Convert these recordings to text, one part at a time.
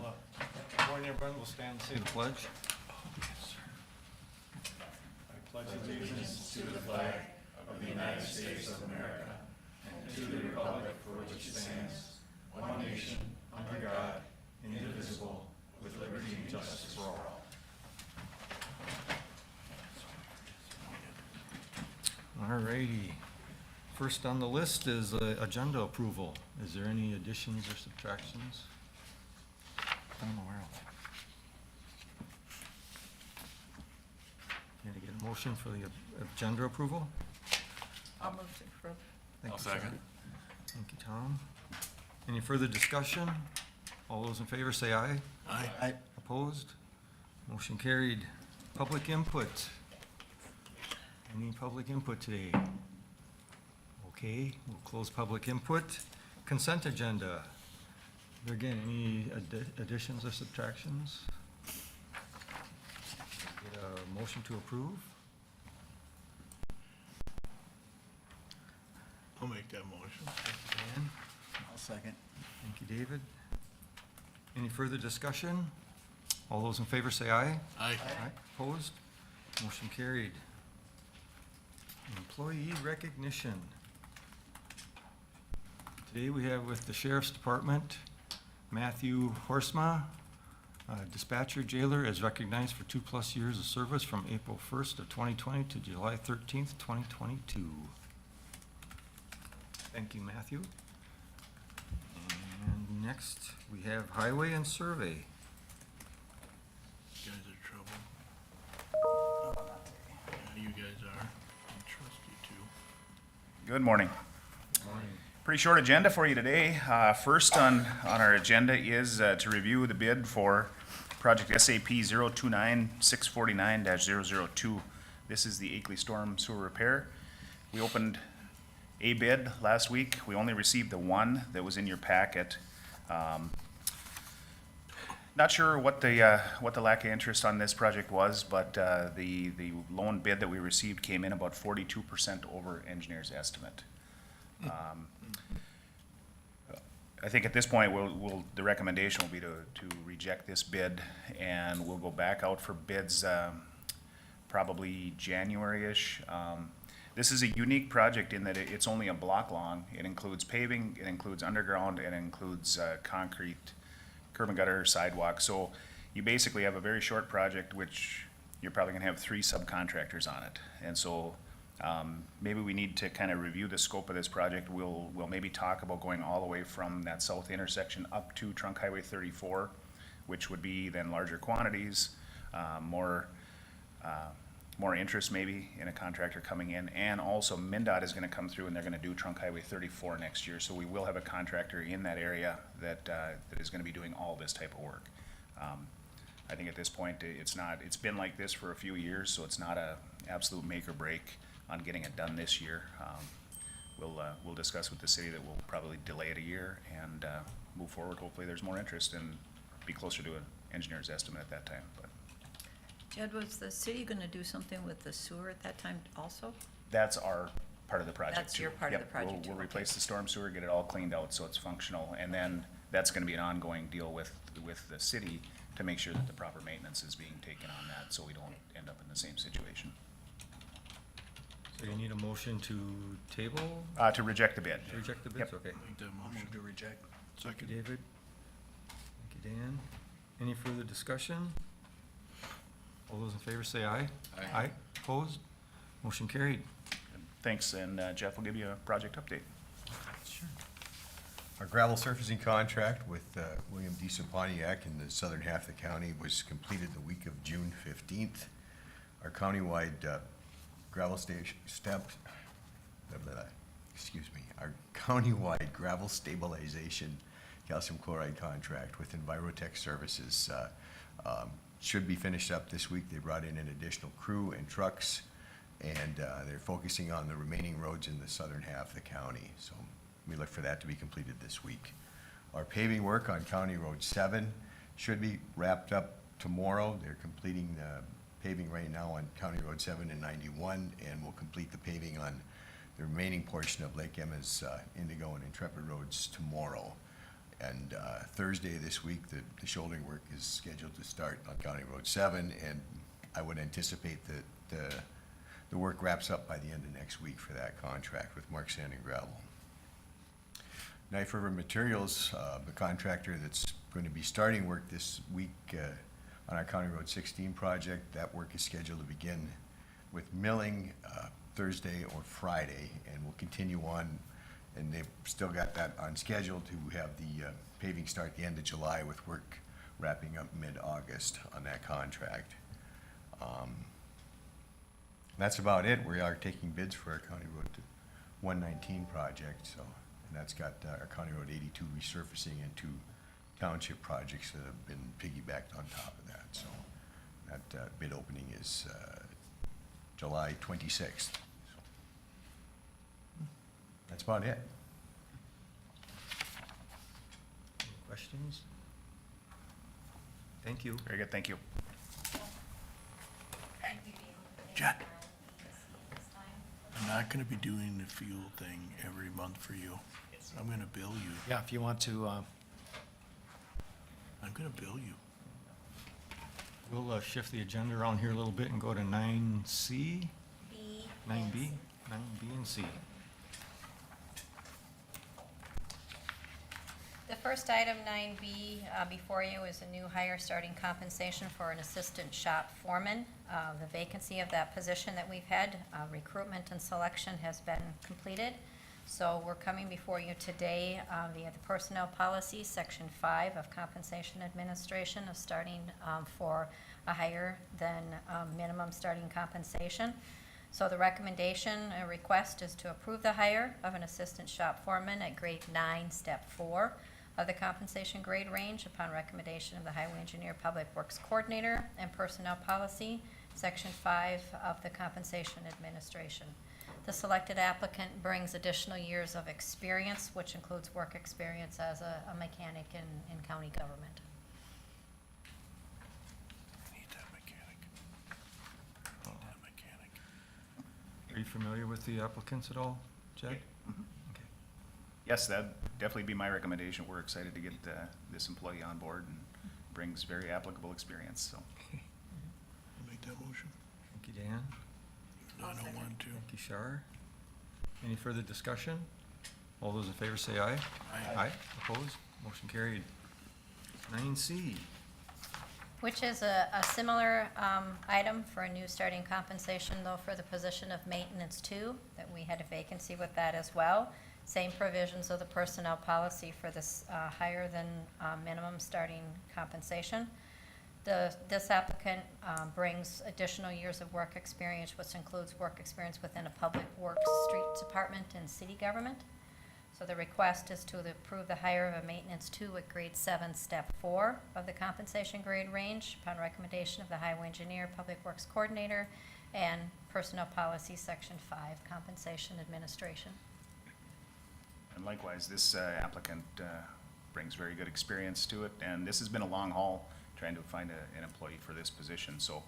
on. Good morning, everyone. We'll stand and say the pledge. I pledge allegiance to the flag of the United States of America and to the republic for which it stands, one nation, under God, indivisible, with liberty and justice for all. All righty. First on the list is agenda approval. Is there any additions or subtractions? I'm aware of. Can I get a motion for the agenda approval? I'll move to approve. Thank I'll you, second. Sarah. Thank you, Tom. Any further discussion? All those in favor say aye. Aye. Opposed? Motion carried. Public input. Any public input today? Okay, we'll close public input. Consent agenda. There again, any additions or subtractions? Get a motion to approve? I'll make that motion. Thank you, Dan. I'll second. Thank you, David. Any further discussion? All those in favor say aye. Aye. Opposed? Motion carried. Employee recognition. Today we have with the Sheriff's Department, Matthew Horsma, dispatcher jailer, is recognized for 2+ years of service from April 1st of 2020 to July 13th, 2022. Thank you, Matthew. And next, we have highway and survey. You guys are trouble. Yeah, you guys are. I trust you too. Good morning. Good morning. Pretty short agenda for you today. First on our agenda is to review the bid for project SAP 029649-002. This is the Akeley Storm Sewer Repair. We opened a bid last week. We only received the one that was in your packet. Not sure what the lack of interest on this project was, but the loan bid that we received came in about 42% over engineer's estimate. I think at this point, the recommendation will be to reject this bid, and we'll go back out for bids probably January-ish. This is a unique project in that it's only a block long. It includes paving, it includes underground, and it includes concrete, curb and gutter, sidewalk. So you basically have a very short project, which you're probably gonna have 3 subcontractors on it. And so maybe we need to kind of review the scope of this project. We'll maybe talk about going all the way from that south intersection up to Trunk Highway 34, which would be then larger quantities, more interest maybe in a contractor coming in. And also MnDOT is gonna come through and they're gonna do Trunk Highway 34 next year. So we will have a contractor in that area that is gonna be doing all this type of work. I think at this point, it's been like this for a few years, so it's not a absolute make or break on getting it done this year. We'll discuss with the city that we'll probably delay it a year and move forward. Hopefully there's more interest and be closer to an engineer's estimate at that time. But Jed, was the city gonna do something with the sewer at that time also? that's our part of the project. That's your too. part of the Yep, project too, We'll okay. replace the storm sewer, get it all cleaned out so it's functional, and then that's gonna be an ongoing deal with the city to make sure that the proper maintenance is being taken on that, so we don't end up in the same situation. So you need a motion to table, To reject the bid. to reject the bids? Yep. Okay. Make that I'll motion. move to reject. Thank you, Second. David. Thank you, Dan. Any further discussion? All those in favor say aye. Aye. Opposed? Motion carried. Thanks, and Jeff will give you a project update. Sure. Our gravel surfacing contract with William D. Pontiac in the southern half of the county was completed the week of June 15th. Our countywide gravel our countywide gravel stabilization calcium chloride contract with Envirotech Services should be finished up this week. They brought in an additional crew and trucks, and they're focusing on the remaining roads in the southern half of the county. So we look for that to be completed this week. Our paving work on County Road 7 should be wrapped up tomorrow. They're completing the paving right now on County Road 7 and 91, and we'll complete the paving on the remaining portion of Lake Emma's Indigo and Intrepid Roads tomorrow. And Thursday this week, the shouldering work is scheduled to start on County Road 7, and I would anticipate that the work wraps up by the end of next week for that contract with Mark Sand and Gravel. Knife River Materials, the contractor that's going to be starting work this week on our County Road 16 project, that work is scheduled to begin with milling Thursday or Friday, and will continue on, and they've still got that on schedule to have the paving start the end of July, with work wrapping up mid-August on that contract. That's about it. We are taking bids for our County Road 119 project, so, and that's got our County Road 82 resurfacing and 2 township projects that have been piggybacked on top of that. So that bid opening is July 26th. So that's about it. Any questions? Thank you. Very good, thank you. Judd, I'm not gonna be doing the fuel thing every month for you. I'm gonna bill you. Yeah, if you want to, I'm gonna bill you. We'll shift the agenda around here a little bit and go to 9C, 9B, 9B and C. The first item, 9B, before you is a new hire starting compensation for an assistant shop foreman. The vacancy of that position that we've had, recruitment and selection has been completed. So we're coming before you today via the Personnel Policy, Section 5 of Compensation Administration, of starting for a higher than minimum starting compensation. So the recommendation, request is to approve the hire of an assistant shop foreman at grade 9, step 4 of the compensation grade range upon recommendation of the Highway Engineer, Public Works Coordinator, and Personnel Policy, Section 5 of the Compensation Administration. The selected applicant brings additional years of experience, which includes work experience as a mechanic in county government. I need that mechanic. I need that mechanic. Are you familiar with the applicants at all, Jed? Mhm. Okay. Yes, that'd definitely be my recommendation. We're excited to get this employee on board, and brings very applicable experience, so. I'll make that motion. Thank you, Dan. 901-2. Thank you, Shar. Any further discussion? All those in favor say aye. Aye. Opposed? Motion carried. 9C. Which is a similar item for a new starting compensation, though, for the position of maintenance 2, that we had a vacancy with that as well. Same provisions of the personnel policy for this higher than minimum starting compensation. This applicant brings additional years of work experience, which includes work experience within a public works, street department, and city government. So the request is to approve the hire of a maintenance 2 at grade 7, step 4 of the compensation grade range upon recommendation of the Highway Engineer, Public Works Coordinator, and Personnel Policy, Section 5, Compensation Administration. And likewise, this applicant brings very good experience to it, and this has been a long haul trying to find an employee for this position, so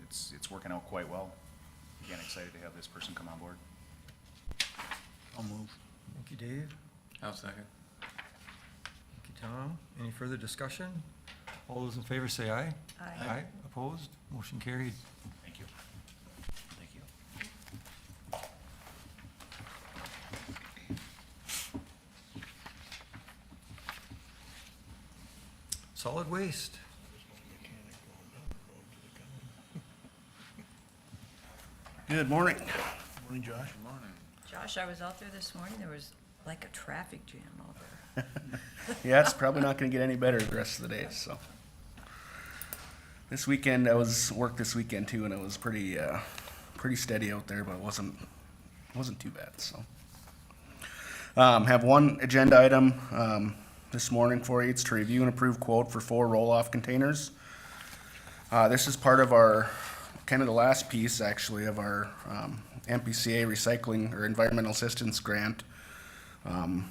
it's working out quite well. Again, excited to have this person come on board. I'll move. Thank you, Dave. I'll second. Thank you, Tom. Any further discussion? All those in favor say aye. Aye. Opposed? Motion carried. Thank you. Thank you. Solid waste. Good morning. Morning, Josh. Morning. Josh, I was out there this morning, there was like a traffic jam out there. Yeah, it's probably not gonna get any better the rest of the day, so. This weekend, I worked this weekend too, and it was pretty steady out there, but it wasn't too bad, so. Have one agenda item, this morning for you. It's to review and approve quote for 4 roll-off containers. This is part of our, kind of the last piece, actually, of our, MPCA recycling or environmental assistance grant. And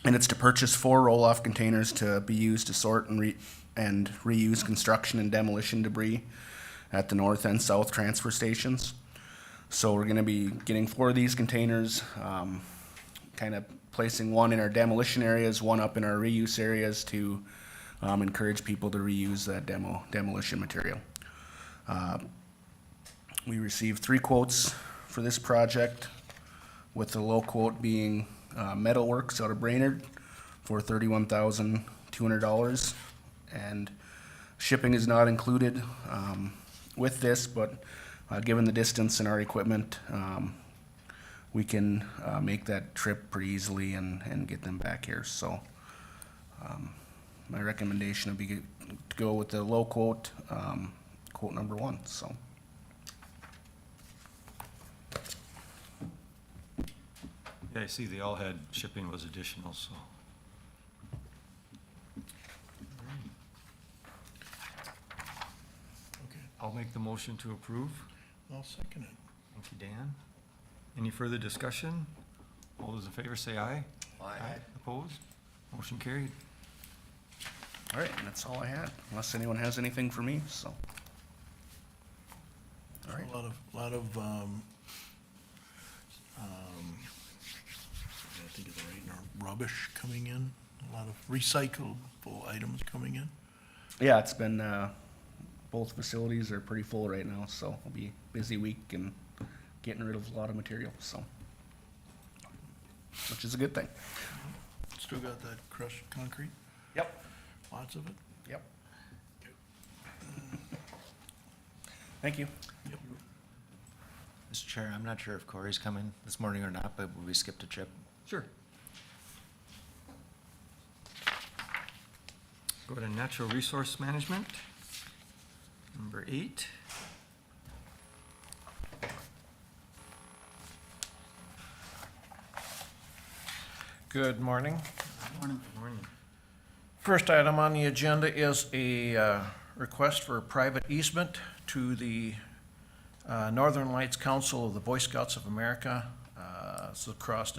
it's to purchase 4 roll-off containers to be used to sort and reuse construction and demolition debris at the north and south transfer stations. So we're gonna be getting 4 of these containers. kind of placing one in our demolition areas, one up in our reuse areas to encourage people to reuse that demolition material. We received 3 quotes for this project, with the low quote being Metalworks out of Brainerd for $31,200, and shipping is not included with this, but given the distance in our equipment, we can make that trip pretty easily and get them back here. So my recommendation would be to go with the low quote, quote number 1. So Yeah, I see they all had shipping was additional, so. Okay, I'll make the motion to approve. I'll second it. Thank you, Dan. Any further discussion? All those in favor say aye. Aye. Opposed? Motion carried. all right, and that's all I had, unless anyone has anything for me. So all right. A lot of, I think it's right now, rubbish coming in, a lot of recyclable items coming in. Yeah, it's been, both facilities are pretty full right now, so it'll be a busy week and getting rid of a lot of material, so, which is a good thing. Still got that crushed concrete, Yep. lots of it? Yep. Thank you. Yep. Mr. Chair, I'm not sure if Corey's coming this morning or not, but we skipped a trip. Sure. Go to natural resource management. Number 8. Good morning. Good morning. First item on the agenda is a request for a private easement to the Northern Lights Council of the Boy Scouts of America. It's across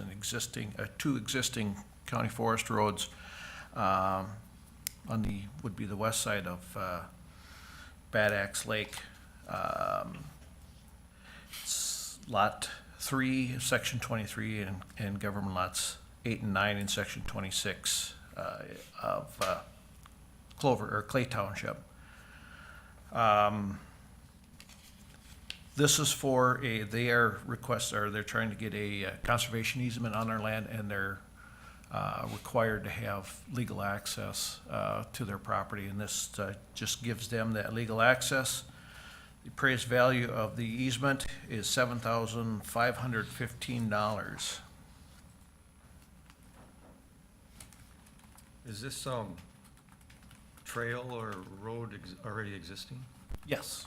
two existing county forest roads would be the west side of Bad Axe Lake. It's Lot 3, Section 23, and government lots 8 and 9 in Section 26 of Clay Township. This is for they're trying to get a conservation easement on their land, and they're required to have legal access to their property, and this just gives them that legal access. The appraised value of the easement is $7,515. Is this trail or road already existing? Yes.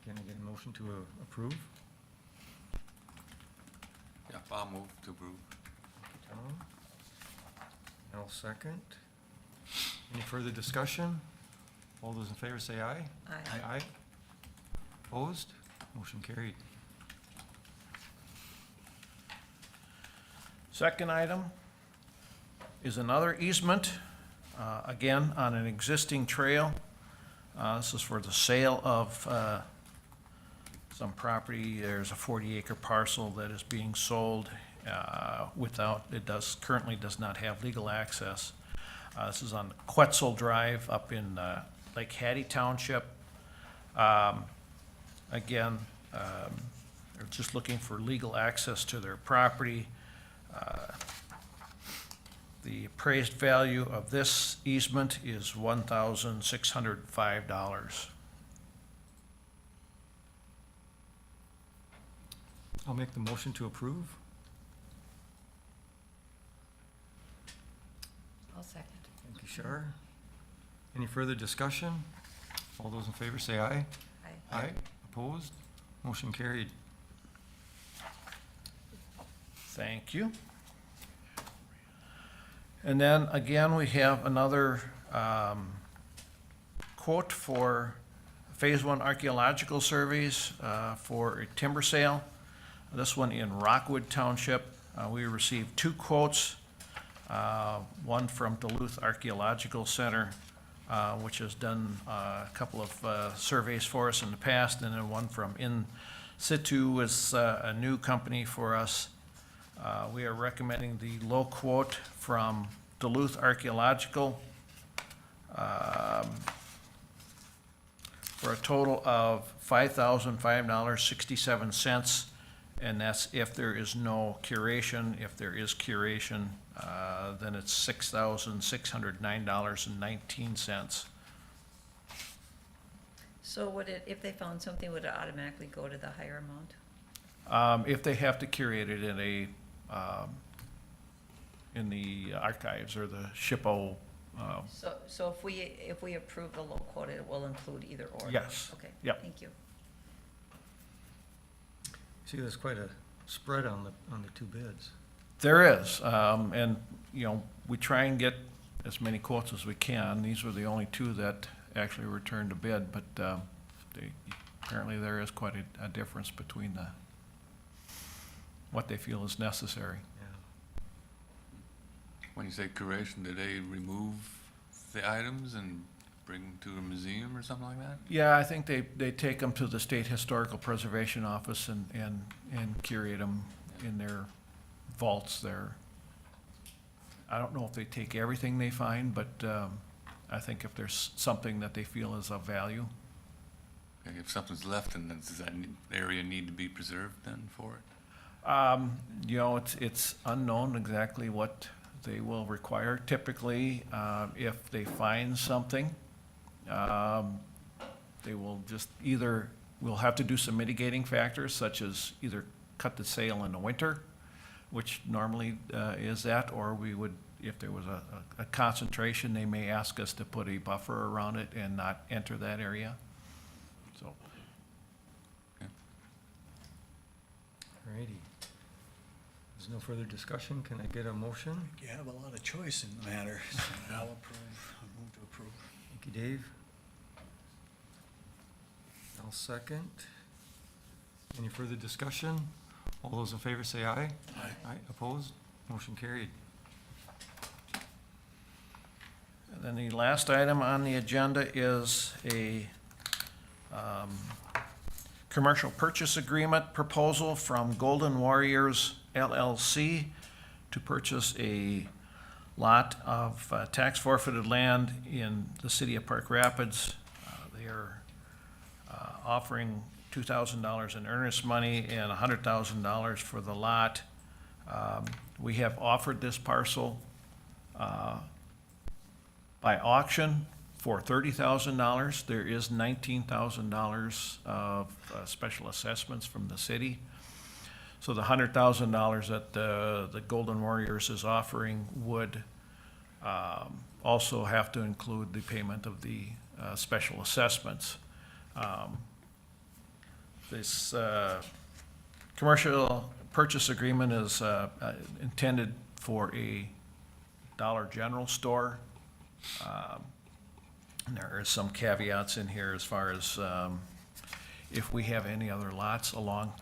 Can I get a motion to approve? Yeah, I'll move to approve. Tom? I'll second. Any further discussion? All those in favor say aye. Aye. Aye. Opposed? Motion carried. Second item is another easement, again, on an existing trail. This is for the sale of some property. There's a 40-acre parcel that is being sold currently does not have legal access. This is on Quetzal Drive up in Lake Hattie Township. Again, they're just looking for legal access to their property. The appraised value of this easement is $1,605. I'll make the motion to approve. I'll second. Thank you, Shar. Any further discussion? All those in favor say aye. Aye. Aye. Opposed? Motion carried. Thank you. And then again, we have another quote for Phase 1 archaeological surveys for a timber sale. This one in Rockwood Township. We received 2 quotes, one from Duluth Archaeological Center, which has done a couple of surveys for us in the past, and then one from In Situ is a new company for us. We are recommending the low quote from Duluth Archaeological for a total of $5,005.67, and that's if there is no curation. If there is curation, then it's $6,609.19. So would it, if they found something, would it automatically go to the higher amount? If they have to curate it in the archives or the SHPO, So if we approve the low quote, it will include either or? Yes. Okay. Yep. Thank you. See, there's quite a spread on the two bids. there is, and, we try and get as many quotes as we can. These were the only two that actually returned a bid, but, apparently there is quite a difference between what they feel is necessary. Yeah. When you say curation, do they remove the items and bring them to a museum or something like that? Yeah, I think they take them to the State Historical Preservation Office and curate them in their vaults there. I don't know if they take everything they find, but I think if there's something that they feel is of value. Okay, if something's left, then does that area need to be preserved then for it? It's unknown exactly what they will require. Typically, if they find something, they will just we'll have to do some mitigating factors, such as either cut the sale in the winter, which normally is that, or we would, if there was a concentration, they may ask us to put a buffer around it and not enter that area. So, Alrighty. There's no further discussion. Can I get a motion? You have a lot of choice in the matter, so I'll approve, I'll move to approve. Thank you, Dave. I'll second. Any further discussion? All those in favor say aye. Aye. Aye, opposed? Motion carried. and then the last item on the agenda is a commercial purchase agreement proposal from Golden Warriors LLC to purchase a lot of tax forfeited land in the city of Park Rapids. They are offering $2,000 in earnest money and $100,000 for the lot. We have offered this parcel by auction for $30,000. There is $19,000 of special assessments from the city. So the $100,000 that the Golden Warriors is offering would also have to include the payment of the special assessments. This commercial purchase agreement is intended for a Dollar General store. And there are some caveats in here as far as if we have any other lots along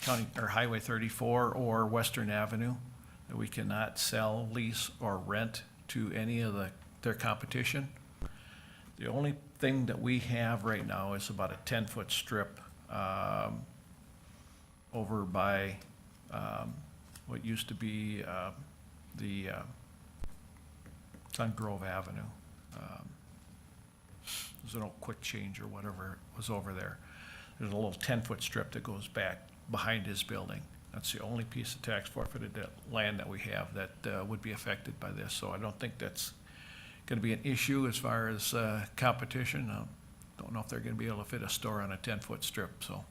County or Highway 34 or Western Avenue that we cannot sell, lease, or rent to any of their competition. The only thing that we have right now is about a 10-foot strip over by what used to be it's on Grove Avenue. There's an old Quick Change or whatever was over there. There's a little 10-foot strip that goes back behind his building. That's the only piece of tax forfeited land that we have that would be affected by this. So I don't think that's gonna be an issue as far as competition. I don't know if they're gonna be able to fit a store on a 10-foot strip, so.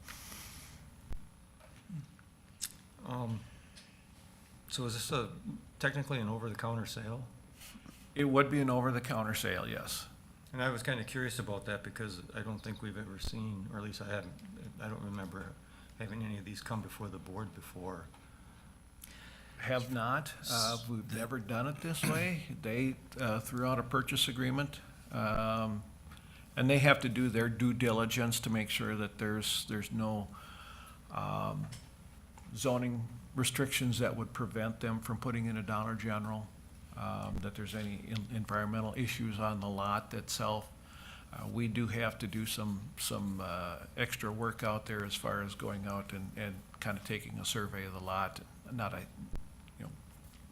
So is this technically an over-the-counter sale? It would be an over-the-counter sale, yes. And I was kind of curious about that because I don't think we've ever seen, or at least I don't remember having any of these come before the board before. Have not. We've never done it this way. They threw out a purchase agreement, and they have to do their due diligence to make sure that there's no zoning restrictions that would prevent them from putting in a Dollar General. that there's any environmental issues on the lot itself. We do have to do some extra work out there as far as going out and kind of taking a survey of the lot, not a,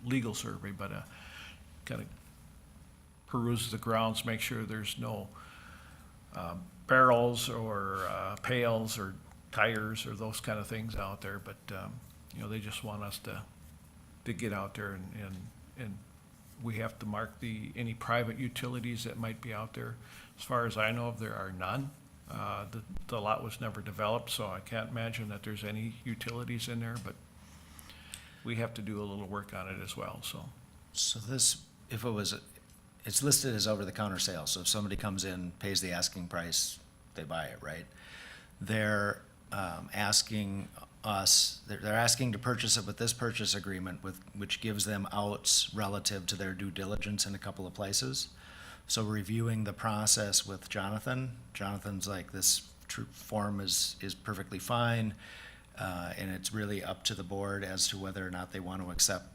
legal survey, but a kind of peruse the grounds, make sure there's no barrels or pails or tires or those kind of things out there, but, they just want us to get out there and we have to mark any private utilities that might be out there. As far as I know, there are none. The lot was never developed, so I can't imagine that there's any utilities in there, but we have to do a little work on it as well, so. So this, it's listed as over-the-counter sale, so if somebody comes in, pays the asking price, they buy it, right? They're asking us, they're asking to purchase it with this purchase agreement, which gives them outs relative to their due diligence in a couple of places. So reviewing the process with Jonathan's like, this form is perfectly fine, and it's really up to the board as to whether or not they want to accept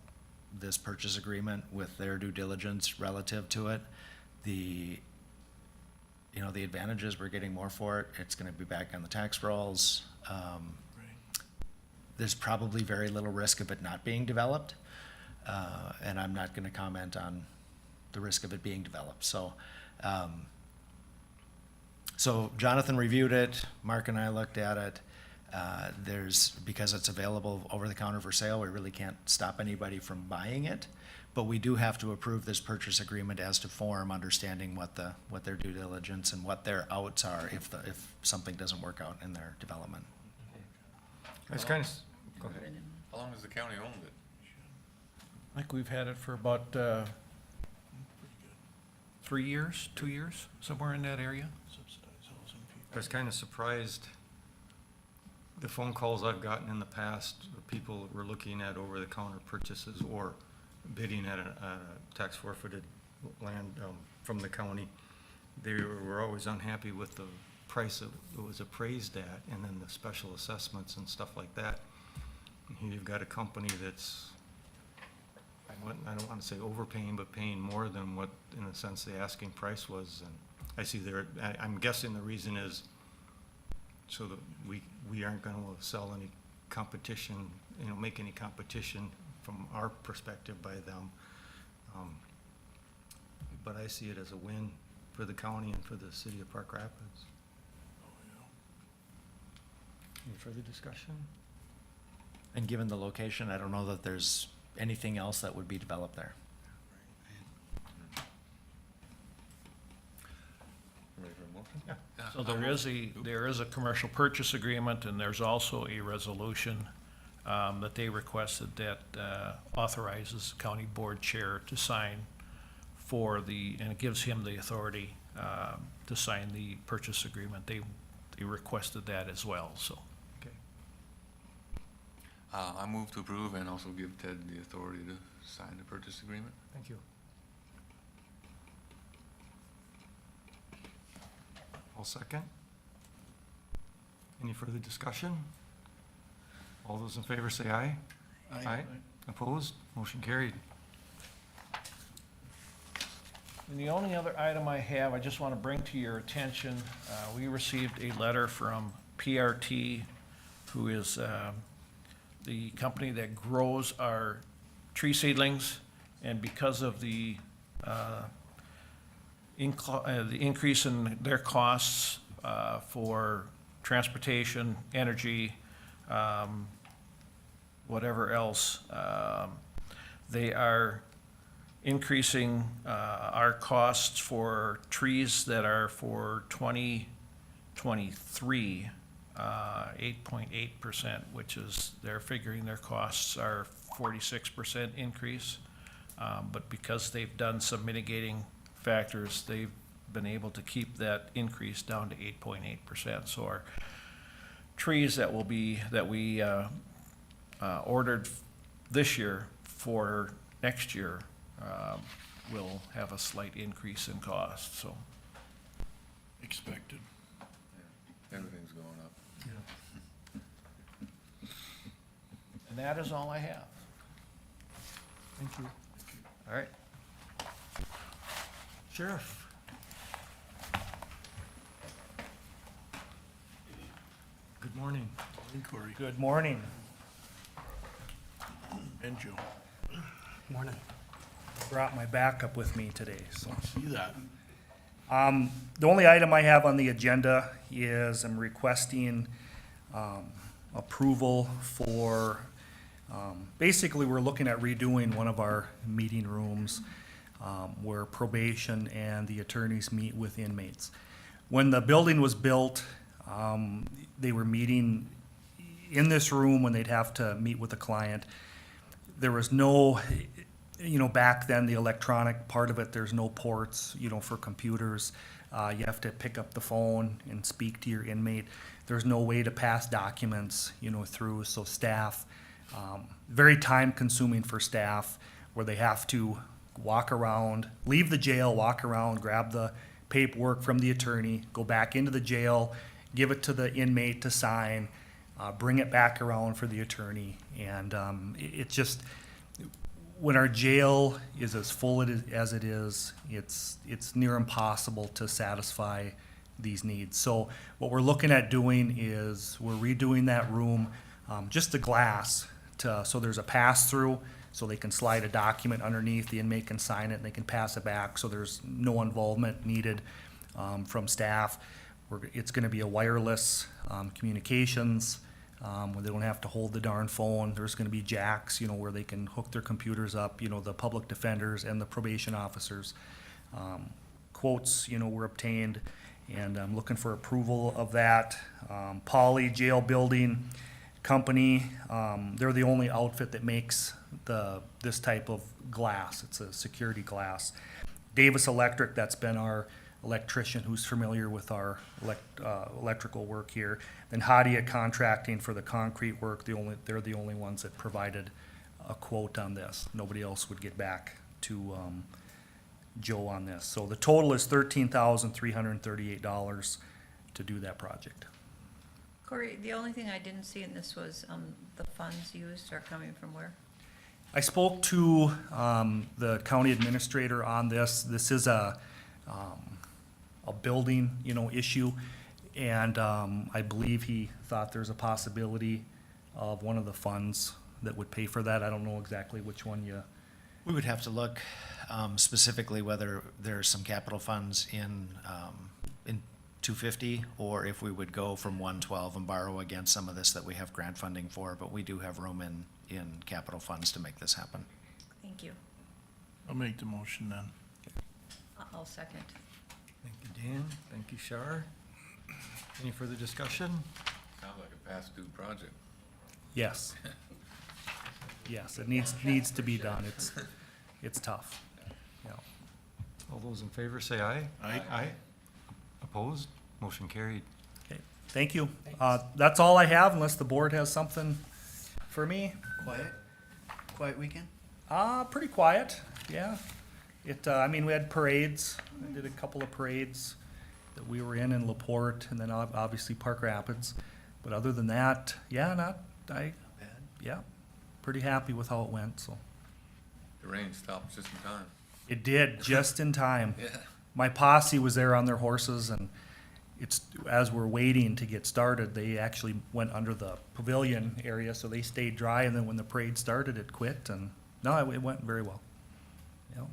this purchase agreement with their due diligence relative to it. The advantage is we're getting more for it. It's gonna be back on the tax rolls. There's probably very little risk of it not being developed, and I'm not gonna comment on the risk of it being developed. So Jonathan reviewed it, Mark and I looked at it. Because it's available over the counter for sale, we really can't stop anybody from buying it. But we do have to approve this purchase agreement as to form, understanding what their due diligence and what their outs are if something doesn't work out in their development. It's kind of, go ahead. How long has the county owned it? I think we've had it for about 3 years, 2 years, somewhere in that area. I was kind of surprised, the phone calls I've gotten in the past, people were looking at over-the-counter purchases or bidding at a tax forfeited land from the county. They were always unhappy with the price it was appraised at, and then the special assessments and stuff like that. And here you've got a company that's, I don't want to say overpaying, but paying more than what, in a sense, the asking price was. And I see I'm guessing the reason is so that we aren't going to sell any competition, make any competition from our perspective by them. But I see it as a win for the county and for the city of Park Rapids. Any further discussion? And given the location, I don't know that there's anything else that would be developed there. Ready for a motion? Yeah. So there is a commercial purchase agreement, and there's also a resolution that they requested that authorizes the county board chair to sign and it gives him the authority to sign the purchase agreement. They requested that as well, so. Okay. I move to approve and also give Ted the authority to sign the purchase agreement. Thank you. I'll second. Any further discussion? All those in favor say aye. Aye. Opposed? Motion carried. And the only other item I have, I just want to bring to your attention, we received a letter from PRT, who is the company that grows our tree seedlings, and because of the increase in their costs for transportation, energy, whatever else, they are increasing our costs for trees that are for 2023, 8.8%, which is, they're figuring their costs are 46% increase. But because they've done some mitigating factors, they've been able to keep that increase down to 8.8%. So our trees that we ordered this year for next year will have a slight increase in cost, so. Expected. Everything's going up. And that is all I have. Thank you. All right. Sheriff. Good morning. Corey Good morning. and Joe. Morning. Brought my backup with me today, so. See that? The only item I have on the agenda is I'm requesting, approval for, basically, we're looking at redoing one of our meeting rooms, where probation and the attorneys meet with inmates. When the building was built, they were meeting in this room when they'd have to meet with a client. There was no, back then, the electronic part of it, there's no ports, for computers. You have to pick up the phone and speak to your inmate. There's no way to pass documents, through, so staff, very time-consuming for staff, where they have to walk around, leave the jail, walk around, grab the paperwork from the attorney, go back into the jail, give it to the inmate to sign, bring it back around for the attorney. And it just, when our jail is as full as it is, it's near impossible to satisfy these needs. So what we're looking at doing is we're redoing that room, just the glass, so there's a pass-through, so they can slide a document underneath, the inmate can sign it, and they can pass it back, so there's no involvement needed from staff. It's gonna be a wireless communications, where they don't have to hold the darn phone. There's gonna be jacks, where they can hook their computers up, the public defenders and the probation officers. Quotes, were obtained, and I'm looking for approval of that. Poly Jail Building Company, they're the only outfit that makes this type of glass. It's a security glass. Davis Electric, that's been our electrician who's familiar with our electrical work here. Then Hadia Contracting for the concrete work, they're the only ones that provided a quote on this. Nobody else would get back to Joe on this. So the total is $13,338 to do that project. Corey, the only thing I didn't see in this was, the funds used are coming from where? I spoke to the county administrator on this. This is a building, issue, and I believe he thought there's a possibility of one of the funds that would pay for that. I don't know exactly which one you. We would have to look specifically whether there's some capital funds in 250, or if we would go from 112 and borrow against some of this that we have grant funding for, but we do have room in capital funds to make this happen. Thank you. I'll make the motion then. I'll second. Thank you, Dan. Thank you, Shar. Any further discussion? Sounds like a past due project. Yes. Yes, it needs to be done. It's tough. Yeah. All those in favor say aye. Aye. Aye. Opposed? Motion carried. Okay, thank you. That's all I have, unless the board has something for me. Quiet weekend? Pretty quiet, yeah. We had parades. I did a couple of parades that we were in LaPorte, and then obviously Park Rapids. But other than that, Bad? pretty happy with how it went, so. The rain stopped just in time. It did, just in time. Yeah. My posse was there on their horses, and as we're waiting to get started, they actually went under the pavilion area, so they stayed dry, and then when the parade started, it quit, and no, it went very well. Yeah.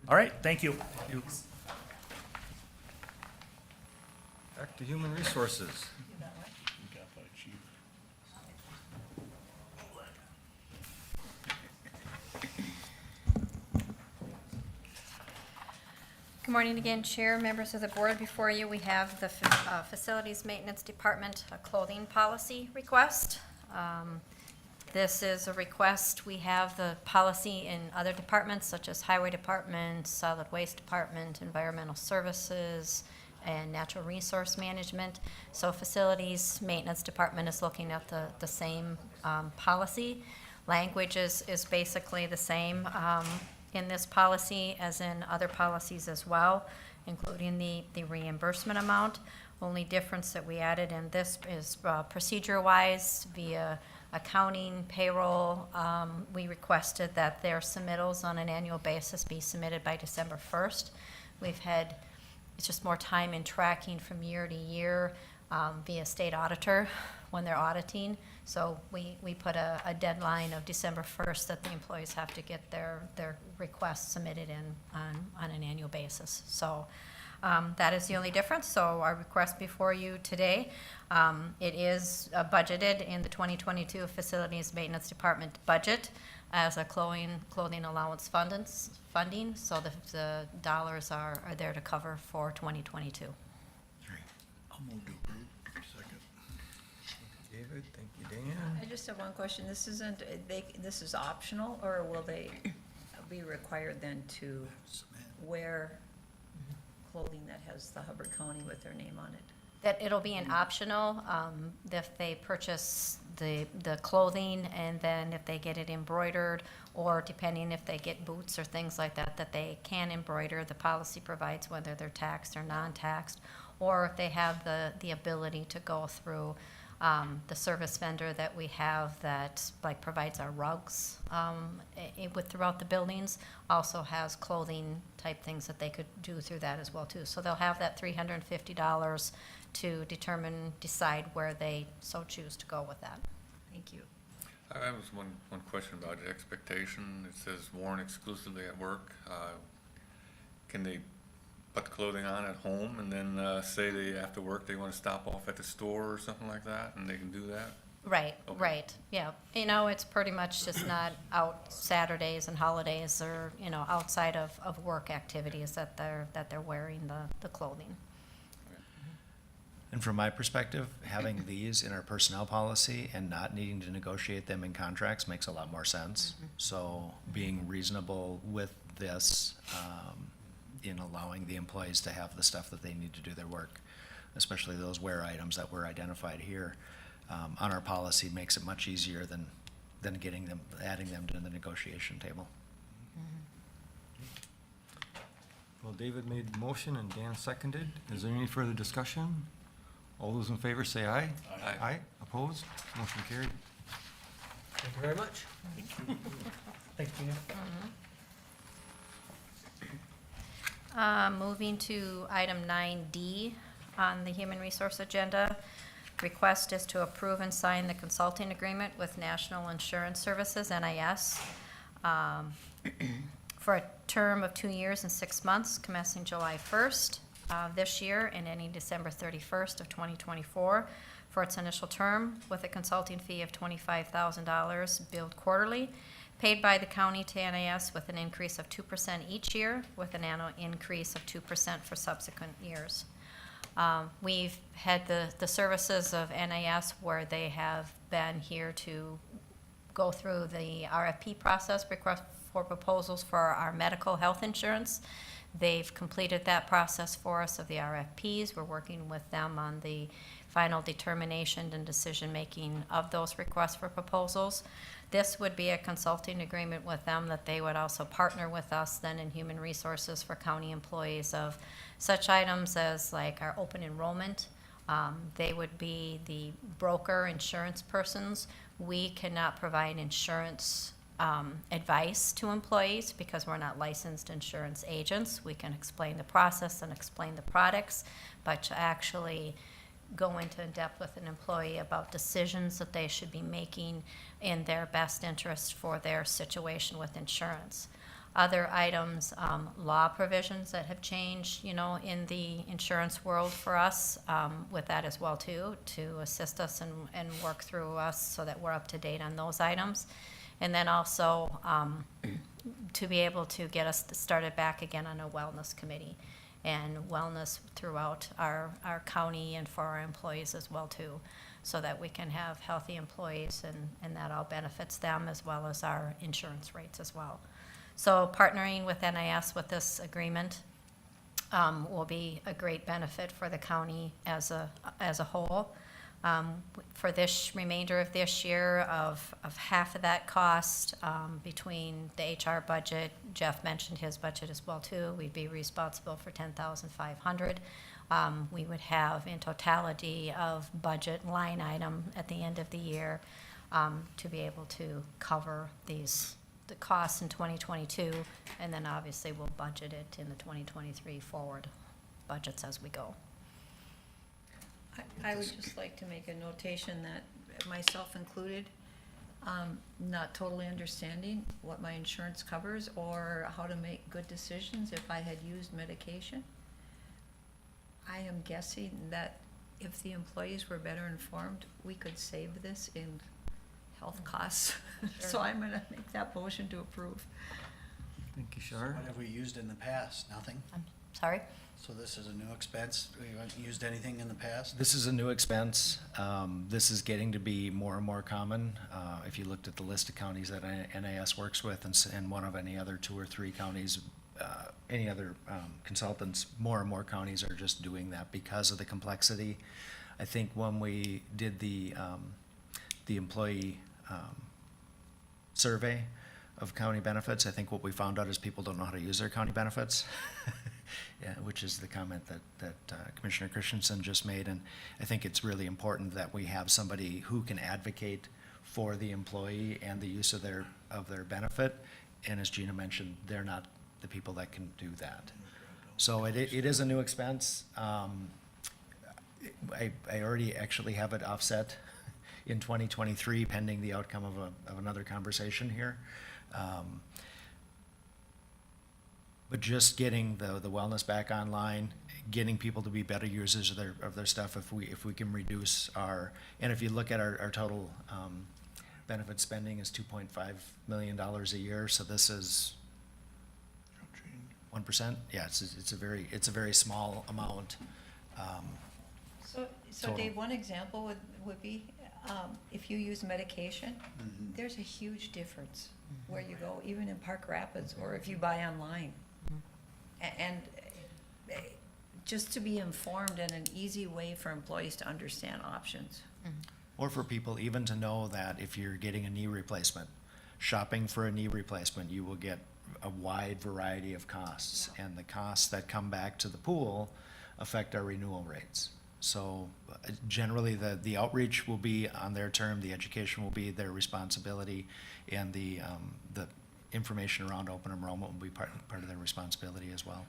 All right, thank you. Back to human resources. You got that, chief. Good morning again, Chair, members of the board. Before you, we have the Facilities Maintenance Department clothing policy request. This is a request. We have the policy in other departments such as Highway Department, Solid Waste Department, Environmental Services, and Natural Resource Management. So Facilities Maintenance Department is looking at the same policy. Language is basically the same in this policy as in other policies as well, including the reimbursement amount. Only difference that we added in this is procedure-wise via Accounting, payroll, we requested that their submittals on an annual basis be submitted by December 1st. We've had, it's just more time in tracking from year to year via state auditor when they're auditing. So we put a deadline of December 1st that the employees have to get their requests submitted in on an annual basis. So that is the only difference. So our request before you today, it is budgeted in the 2022 Facilities Maintenance Department budget as a clothing allowance funding. So the dollars are there to cover for 2022. I'll move to approve. Second. David, thank you, Dan. I just have one question. This isn't, this is optional, or will they be required then to wear clothing that has the Hubbard County with their name on it? That it'll be an optional, if they purchase the clothing, and then if they get it embroidered, or depending if they get boots or things like that, that they can embroider. The policy provides whether they're taxed or non-taxed, or if they have the ability to go through the service vendor that we have that like provides our rugs with throughout the buildings, also has clothing type things that they could do through that as well too. So they'll have that $350 to decide where they so choose to go with that. Thank you. I have one question about the expectation. It says worn exclusively at work. Can they put clothing on at home and then say they, after work, they want to stop off at the store or something like that, and they can do that? Right, Okay. right, yeah. You know, it's pretty much just not out Saturdays and holidays or, you know, outside of work activities that they're wearing the clothing. And from my perspective, having these in our personnel policy and not needing to negotiate them in contracts makes a lot more sense. So being reasonable with this, in allowing the employees to have the stuff that they need to do their work, especially those wear items that were identified here, on our policy makes it much easier than adding them to the negotiation table. Well, David made the motion and Dan seconded. Is there any further discussion? All those in favor say aye. Aye. Aye, opposed, motion carried. Thank you very much. Thank you. Moving to item 9D on the human resource agenda. Request is to approve and sign the consulting agreement with National Insurance Services, NIS, for a term of 2 years and 6 months, commencing July 1st this year and ending December 31st of 2024 for its initial term, with a consulting fee of $25,000 billed quarterly, paid by the county to NIS with an increase of 2% each year, with an annual increase of 2% for subsequent years. We've had the services of NIS where they have been here to go through the RFP process, request for proposals for our medical health insurance. They've completed that process for us of the RFPs. We're working with them on the final determination and decision-making of those requests for proposals. This would be a consulting agreement with them that they would also partner with us then in human resources for county employees of such items as like our open enrollment. They would be the broker, insurance persons. We cannot provide insurance advice to employees because we're not licensed insurance agents. We can explain the process and explain the products, but to actually go into depth with an employee about decisions that they should be making in their best interest for their situation with insurance. Other items, law provisions that have changed, you know, in the insurance world for us, with that as well too, to assist us and work through us so that we're up to date on those items. And then also to be able to get us started back again on a wellness committee and wellness throughout our county and for our employees as well too, so that we can have healthy employees and that all benefits them as well as our insurance rates as well. So partnering with NIS with this agreement will be a great benefit for the county as a whole. For this remainder of this year, of half of that cost between the HR budget, Jeff mentioned his budget as well too, we'd be responsible for $10,500. We would have in totality of budget line item at the end of the year to be able to cover the costs in 2022, and then obviously we'll budget it in the 2023 forward budgets as we go. I would just like to make a notation that, myself included, not totally understanding what my insurance covers or how to make good decisions if I had used medication. I am guessing that if the employees were better informed, we could save this in health costs. So I'm gonna make that motion to approve. Thank you, Shar. What have we used in the past? Nothing? I'm sorry? So this is a new expense? We haven't used anything in the past? This is a new expense. This is getting to be more and more common. If you looked at the list of counties that NAS works with and one of any other 2 or 3 counties, any other consultants, more and more counties are just doing that because of the complexity. I think when we did the employee survey of county benefits, I think what we found out is people don't know how to use their county benefits. Yeah, which is the comment that Commissioner Christensen just made, and I think it's really important that we have somebody who can advocate for the employee and the use of their benefit, and as Gina mentioned, they're not the people that can do that. So it is a new expense. I already actually have it offset in 2023 pending the outcome of another conversation here. But just getting the wellness back online, getting people to be better users of their stuff, if we can reduce and if you look at our total benefit spending is $2.5 million a year, so this is 1%. Yeah, it's a very small amount. So Total. Dave, one example would be, if you use medication, there's a huge difference where you go, even in Park Rapids, or if you buy online. And just to be informed and an easy way for employees to understand options. Or for people even to know that if you're getting a knee replacement, shopping for a knee replacement, you will get a wide variety of costs. And the costs that come back to the pool affect our renewal rates. So generally, the outreach will be on their term, the education will be their responsibility, and the information around open enrollment will be part of their responsibility as well.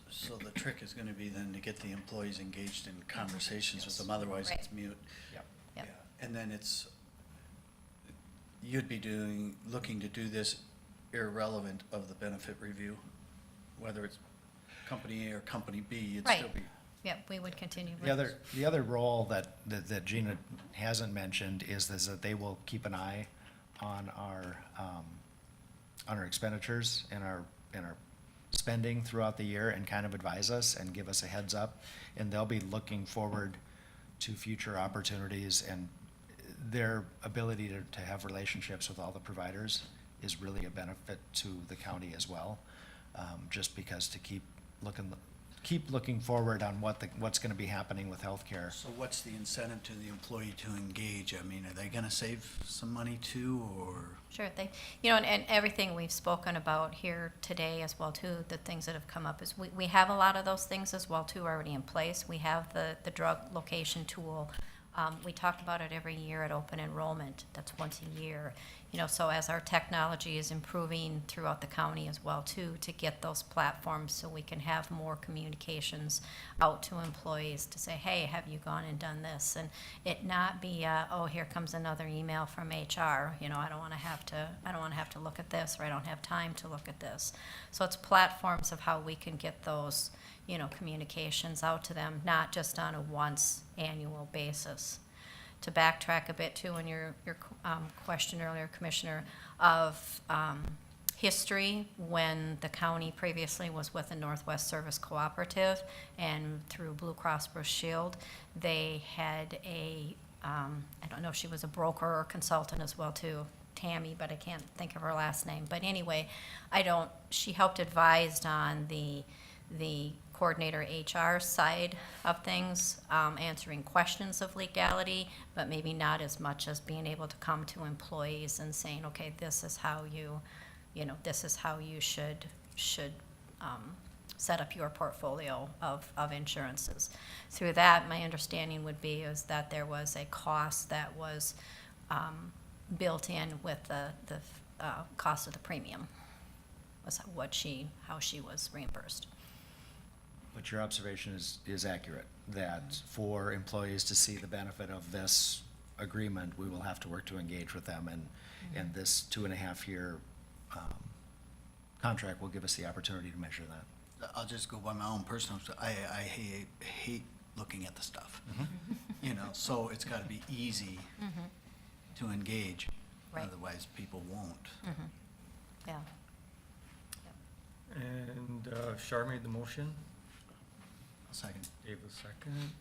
So the trick is gonna be then to get the employees engaged in conversations with them, otherwise Right. it's mute. Yep. Yep. Yeah. And then you'd be looking to do this irrelevant of the benefit review, whether it's company A or company B, you'd still Right. be. Yep, we would continue with. The other role that Gina hasn't mentioned is that they will keep an eye on our expenditures and our spending throughout the year and kind of advise us and give us a heads up. And they'll be looking forward to future opportunities, and their ability to have relationships with all the providers is really a benefit to the county as well. Just because to keep looking forward on what's gonna be happening with healthcare. So what's the incentive to the employee to engage? I mean, are they gonna save some money too, or? Sure thing. And everything we've spoken about here today as well too, the things that have come up is we have a lot of those things as well too already in place. We have the drug location tool. We talk about it every year at open enrollment. That's once a year. So as our technology is improving throughout the county as well too, to get those platforms so we can have more communications out to employees to say, hey, have you gone and done this? And it not be, oh, here comes another email from HR. I don't want to have to look at this, or I don't have time to look at this. So it's platforms of how we can get those, communications out to them, not just on a once annual basis. To backtrack a bit too, on your question earlier, Commissioner, of history, when the county previously was with the Northwest Service Cooperative and through Blue Cross Blue Shield, they had I don't know if she was a broker or consultant as well too, Tammy, but I can't think of her last name. But anyway, she helped advise on the coordinator HR side of things, answering questions of legality, but maybe not as much as being able to come to employees and saying, okay, this is how you should set up your portfolio of insurances. Through that, my understanding would be is that there was a cost that was built in with the cost of the premium, was how she was reimbursed. But your observation is accurate, that for employees to see the benefit of this agreement, we will have to work to engage with them, and this 2.5-year contract will give us the opportunity to measure that. I'll just go by my own personal, I hate looking at the stuff. You know, so it's gotta be easy to engage, Right. otherwise people won't. Yeah. And Shar made the motion, Second. Dave was second.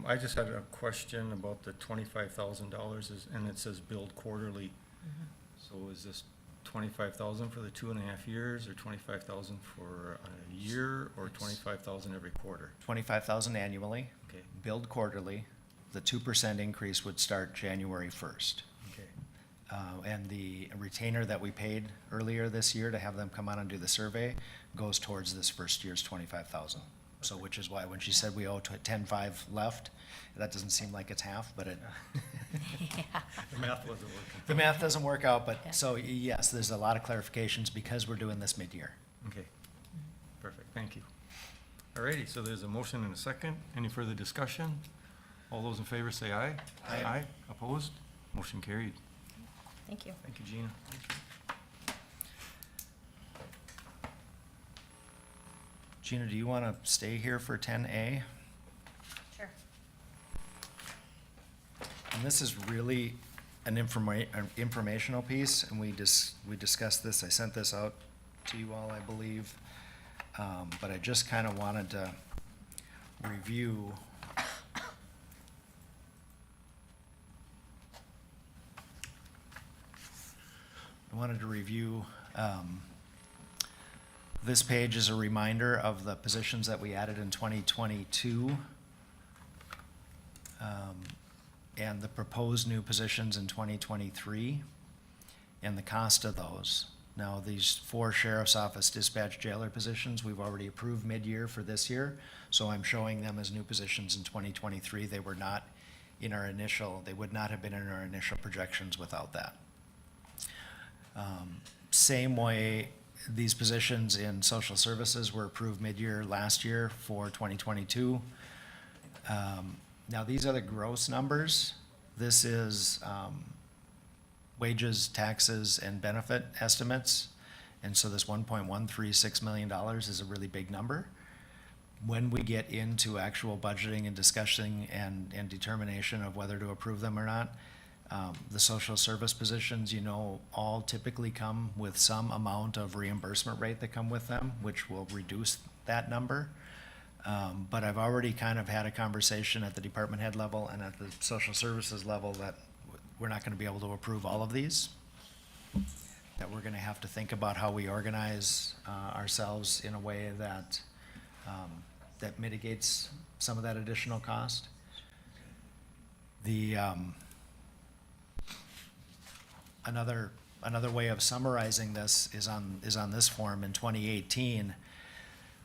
I just had a question about the $25,000 and it says billed quarterly. So is this 25,000 for the 2.5 years, or 25,000 for a year, or 25,000 every quarter? 25,000 annually, Okay, billed quarterly. The 2% increase would start January 1st. okay. And the retainer that we paid earlier this year to have them come out and do the survey goes towards this first year's 25,000. So which is why when she said we owe 10.5 left, that doesn't seem like it's half, but it, The math wasn't working. the math doesn't work out, Yeah. but, so yes, there's a lot of clarifications because we're doing this mid-year. Okay, perfect, thank you. Alrighty, so there's a motion and a second. Any further discussion? All those in favor say aye. Aye. Opposed? Motion carried. Thank you. Thank you, Gina. Gina, do you want to stay here for 10A? Sure. And this is really an informational piece, and we discussed this, I sent this out to you all, I believe. But I just kind of wanted to review. This page is a reminder of the positions that we added in 2022. And the proposed new positions in 2023, and the cost of those. Now, these 4 sheriff's office dispatch jailer positions, we've already approved mid-year for this year, so I'm showing them as new positions in 2023. They were not in our initial, they would not have been in our initial projections without that. Same way, these positions in social services were approved mid-year last year for 2022. Now, these are the gross numbers. This is wages, taxes, and benefit estimates. And so this $1.136 million is a really big number. When we get into actual budgeting and discussing and determination of whether to approve them or not, the social service positions, you know, all typically come with some amount of reimbursement rate that come with them, which will reduce that number. But I've already kind of had a conversation at the department head level and at the social services level that we're not gonna be able to approve all of these. That we're gonna have to think about how we organize, ourselves in a way that, that mitigates some of that additional cost. The, another way of summarizing this is on this form. In 2018,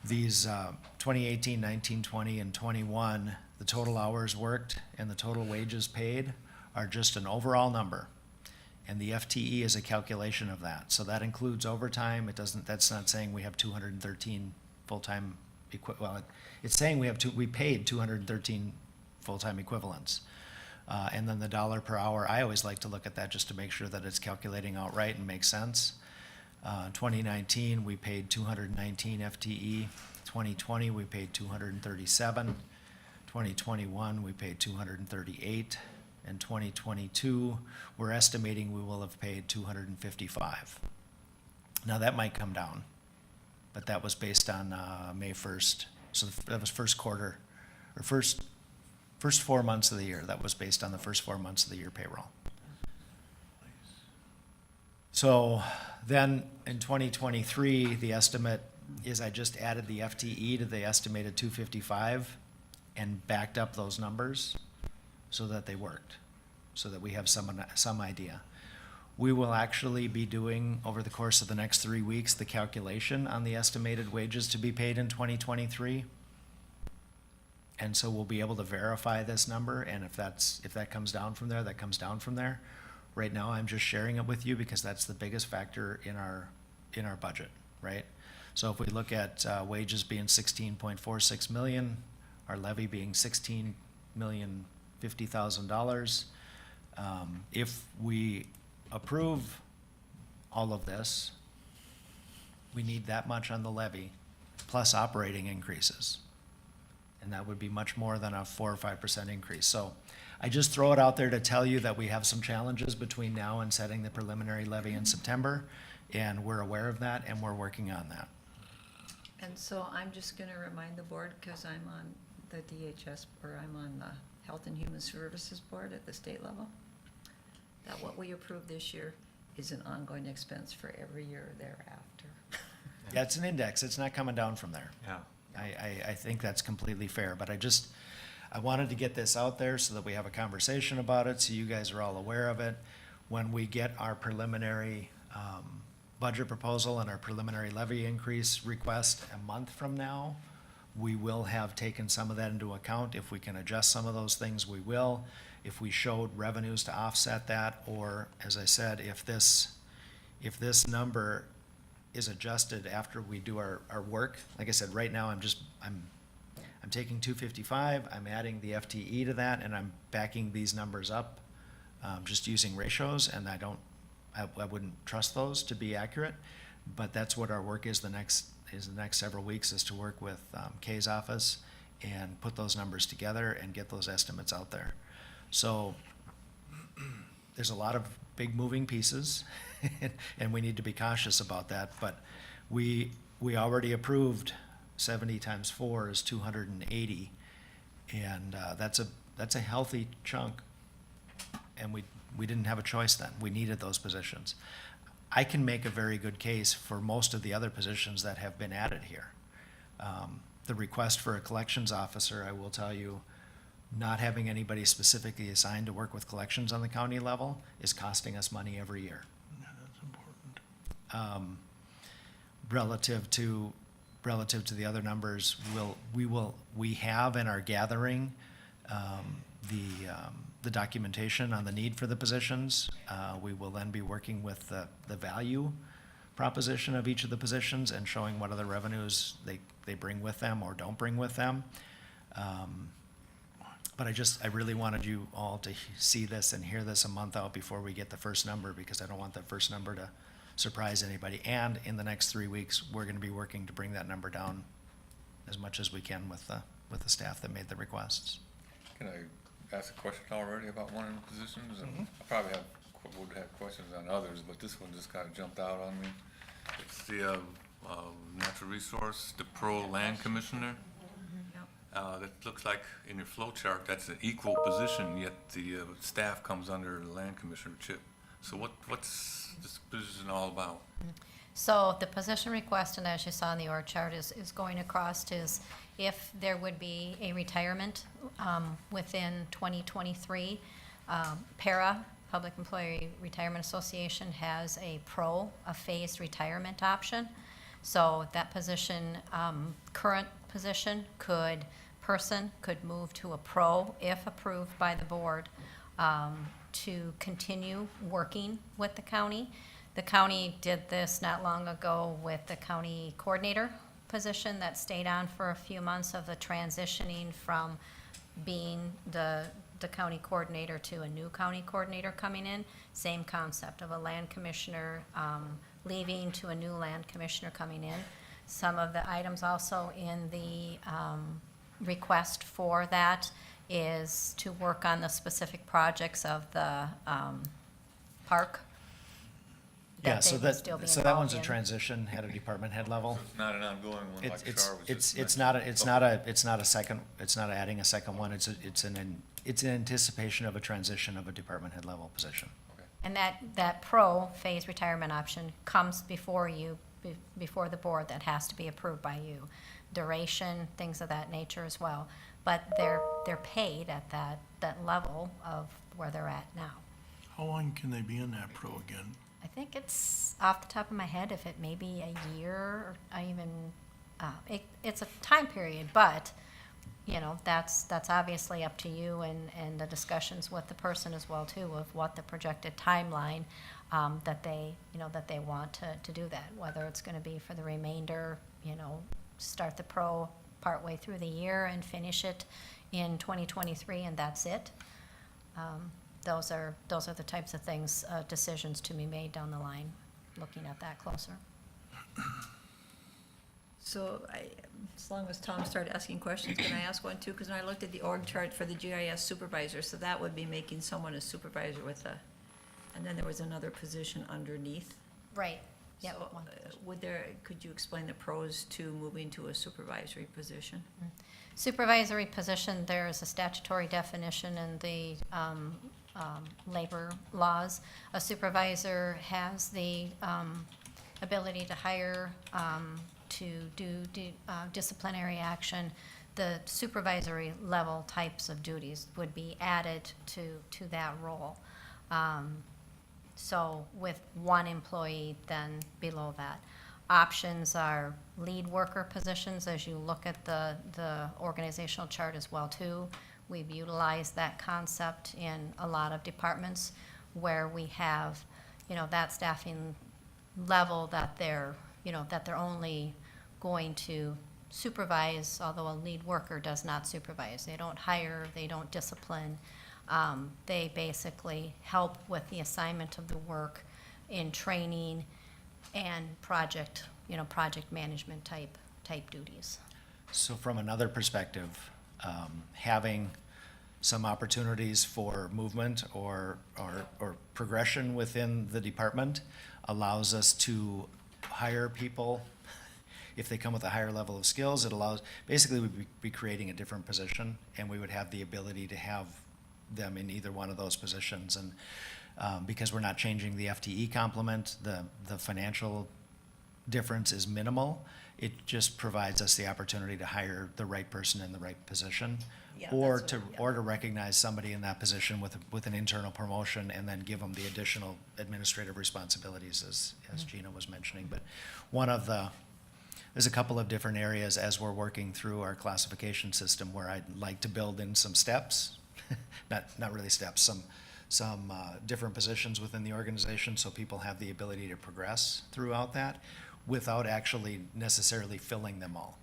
these 2018, 19, 20, and 21, the total hours worked and the total wages paid are just an overall number. And the FTE is a calculation of that. So that includes overtime. That's not saying we have 213 full-time it's saying we paid 213 full-time equivalents. And then the dollar per hour, I always like to look at that just to make sure that it's calculating out right and makes sense. 2019, we paid 219 FTE. 2020, we paid 237. 2021, we paid 238. And 2022, we're estimating we will have paid 255. Now, that might come down, but that was based on May 1st. So that was first quarter, or first 4 months of the year. That was based on the first 4 months of the year payroll. So then in 2023, the estimate is I just added the FTE to the estimated 255 and backed up those numbers so that they worked, so that we have some idea. We will actually be doing, over the course of the next 3 weeks, the calculation on the estimated wages to be paid in 2023. And so we'll be able to verify this number, and if that comes down from there, that comes down from there. Right now, I'm just sharing it with you because that's the biggest factor in our budget, right? So if we look at wages being 16.46 million, our levy being $16,050,000, if we approve all of this, we need that much on the levy, plus operating increases. And that would be much more than a 4 or 5% increase. So I just throw it out there to tell you that we have some challenges between now and setting the preliminary levy in September, and we're aware of that, and we're working on that. And so I'm just gonna remind the board, because I'm on the DHS, or I'm on the Health and Human Services Board at the state level, that what we approved this year is an ongoing expense for every year thereafter. Yeah, it's an index, it's not coming down from there. Yeah. I think that's completely fair, but I wanted to get this out there so that we have a conversation about it, so you guys are all aware of it. When we get our preliminary budget proposal and our preliminary levy increase request a month from now, we will have taken some of that into account. If we can adjust some of those things, we will. If we showed revenues to offset that, or, as I said, if this number is adjusted after we do our work. Like I said, right now, I'm taking 255, I'm adding the FTE to that, and I'm backing these numbers up, just using ratios, and I wouldn't trust those to be accurate, but that's what our work is the next several weeks, is to work with Kay's office and put those numbers together and get those estimates out there. So there's a lot of big moving pieces, and we need to be cautious about that, but we already approved 70 times 4 is 280, and that's a healthy chunk, and we didn't have a choice then. We needed those positions. I can make a very good case for most of the other positions that have been added here. The request for a collections officer, I will tell you, not having anybody specifically assigned to work with collections on the county level is costing us money every year. Yeah, that's important. Relative to the other numbers, we have and are gathering the documentation on the need for the positions. We will then be working with the value proposition of each of the positions and showing what other revenues they bring with them or don't bring with them. But I really wanted you all to see this and hear this a month out before we get the first number, because I don't want the first number to surprise anybody. And in the next 3 weeks, we're gonna be working to bring that number down as much as we can with the staff that made the requests. Can I ask a question already about one of the positions? And I probably would have questions on others, but this one just kind of jumped out on me. It's the natural resource, the pro land commissioner. That looks like in your flow chart, that's an equal position, yet the staff comes under the land commissionership. So what's this position all about? So the position request, and as you saw in the org chart, is going across is if there would be a retirement within 2023. PARA, Public Employee Retirement Association, has a phased retirement option. So that position, current position, person could move to a pro if approved by the board, to continue working with the county. The county did this not long ago with the county coordinator position that stayed on for a few months of the transitioning from being the county coordinator to a new county coordinator coming in. Same concept of a land commissioner leaving to a new land commissioner coming in. Some of the items also in the request for that is to work on the specific projects of the park. Yeah, so they would still be that one's involved a in. transition at a department head level. It's not an ongoing one like Char was just It's not adding a second one. It's an anticipation of a transition of a department head level position. And that phase retirement option comes before you, before the board. That has to be approved by you. Duration, things of that nature as well. But they're paid at that level of where they're at now. How long can they be in that pro again? I think it's off the top of my head, if it may be a year, or it's a time period, but that's obviously up to you and the discussions with the person as well too, of what the projected timeline, that they want to do that, whether it's gonna be for the remainder, start the pro partway through the year and finish it in 2023 and that's it. Those are the types of things, decisions to be made down the line, looking at that closer. So as long as Tom started asking questions, can I ask one too? Because when I looked at the org chart for the GIS supervisor, so that would be making someone a supervisor and then there was another position underneath. Right, yeah. So, could you explain the pros to moving to a supervisory position? Supervisory position, there is a statutory definition in the labor laws. A supervisor has the ability to hire, to do disciplinary action. The supervisory level types of duties would be added to that role. So with one employee then below that. Options are lead worker positions, as you look at the organizational chart as well too. We've utilized that concept in a lot of departments where we have, that staffing level that they're only going to supervise, although a lead worker does not supervise. They don't hire, they don't discipline. They basically help with the assignment of the work in training and project management type duties. So from another perspective, having some opportunities for movement or progression within the department allows us to hire people. If they come with a higher level of skills, it allows, basically we'd be creating a different position, and we would have the ability to have them in either one of those positions. And because we're not changing the FTE complement, the financial difference is minimal. It just provides us the opportunity to hire the right person in the right position, Yeah, or that's to what- yeah. or to recognize somebody in that position with an internal promotion and then give them the additional administrative responsibilities, as Gina was mentioning. But there's a couple of different areas as we're working through our classification system where I'd like to build in some steps, not really steps, some different positions within the organization so people have the ability to progress throughout that without actually necessarily filling them all.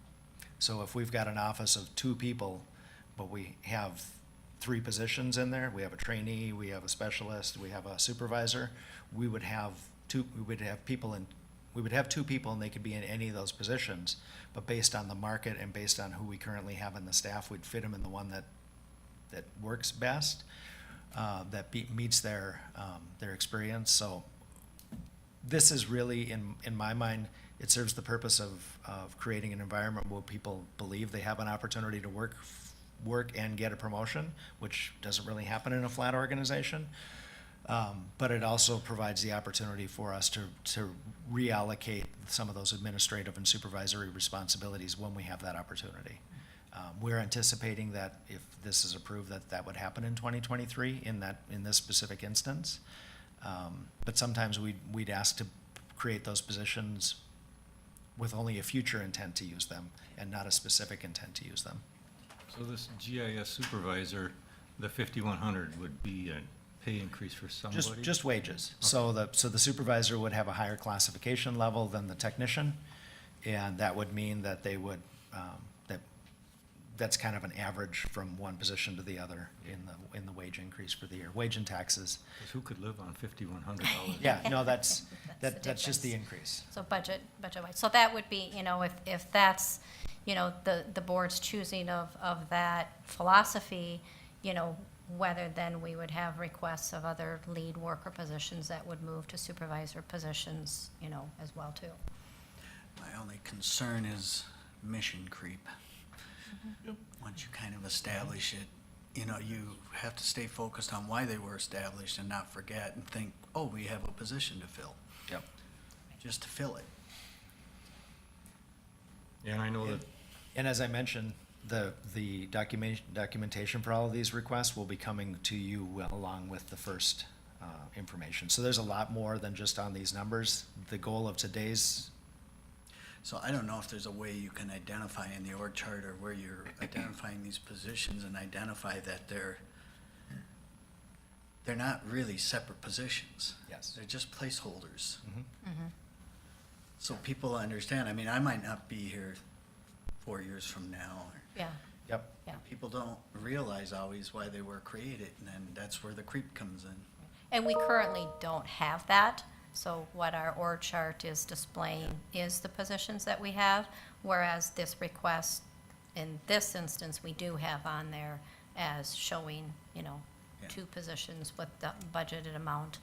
So if we've got an office of 2 people, but we have 3 positions in there, we have a trainee, we have a specialist, we have a supervisor, we would have 2 people and they could be in any of those positions, but based on the market and based on who we currently have in the staff, we'd fit them in the one that works best, meets their experience. So this is really, in my mind, it serves the purpose of creating an environment where people believe they have an opportunity to work and get a promotion, which doesn't really happen in a flat organization. But it also provides the opportunity for us to reallocate some of those administrative and supervisory responsibilities when we have that opportunity. We're anticipating that if this is approved, that would happen in 2023 in this specific instance. But sometimes we'd ask to create those positions with only a future intent to use them and not a specific intent to use them. So this GIS supervisor, the 5,100 would be a pay increase for somebody? Just wages. So the supervisor would have a higher classification level than the technician, and that would mean that they would, that's kind of an average from one position to the other in the wage increase for the year. Wage and taxes. 'Cause who could live on $5,100? Yeah, no, that's the just the difference. increase. So budget-wise. So that would be, if that's, the board's choosing of that philosophy, whether then we would have requests of other lead worker positions that would move to supervisor positions, as well too. My only concern is mission creep. Once you kind of establish it, you have to stay focused on why they were established and not forget and think, oh, we have a position to fill, Yep. just to fill it. Yeah, and I know that, And as I mentioned, the documentation for all of these requests will be coming to you along with the first information. So there's a lot more than just on these numbers. The goal of today's So I don't know if there's a way you can identify in the org chart or where you're identifying these positions and identify that they're not really separate positions. Yes. They're just placeholders. Mhm. So people understand, I mean, I might not be here 4 years from now, or Yeah, Yep. yeah. people don't realize always why they were created, and then that's where the creep comes in. And we currently don't have that, so what our org chart is displaying is the positions that we have, whereas this request, in this instance, we do have on there as showing, Yeah. 2 positions with the budgeted amount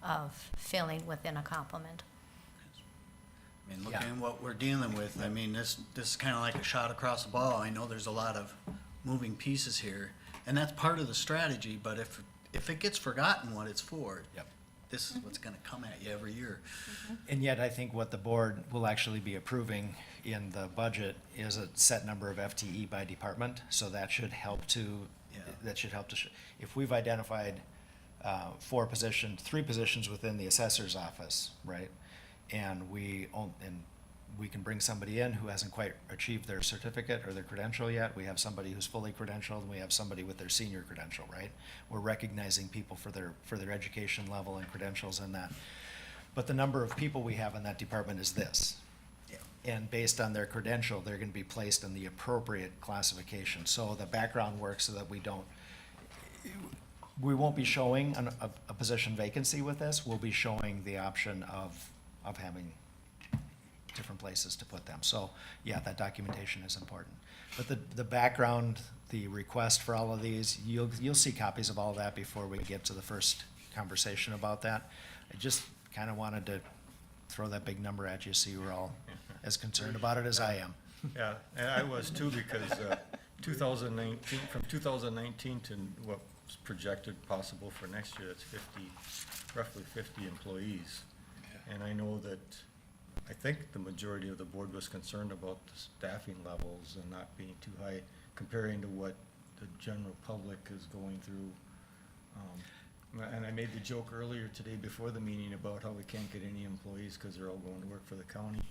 of filling within a complement. I mean, Yeah. looking at what we're dealing with, I mean, this is kind of like a shot across the ball. I know there's a lot of moving pieces here, and that's part of the strategy, but if it gets forgotten what it's for, Yep. this is what's gonna come at you every year. And yet, I think what the board will actually be approving in the budget is a set number of FTE by department, so that should help to, Yeah. if we've identified 3 positions within the assessor's office, right? And we can bring somebody in who hasn't quite achieved their certificate or their credential yet. We have somebody who's fully credentialed, and we have somebody with their senior credential, right? We're recognizing people for their education level and credentials and that. But the number of people we have in that department is this. Yeah. And based on their credential, they're gonna be placed in the appropriate classification. So the background work so that we won't be showing a position vacancy with this. We'll be showing the option of having different places to put them. So, yeah, that documentation is important. But the background, the request for all of these, you'll see copies of all that before we get to the first conversation about that. I just kind of wanted to throw that big number at you, so you were all as concerned about it as I am. Yeah, and I was too, because 2019, from 2019 to what's projected possible for next year, it's roughly 50 employees. And I know that, I think the majority of the board was concerned about the staffing levels and not being too high, comparing to what the general public is going through. And I made the joke earlier today before the meeting about how we can't get any employees because they're all going to work for the county.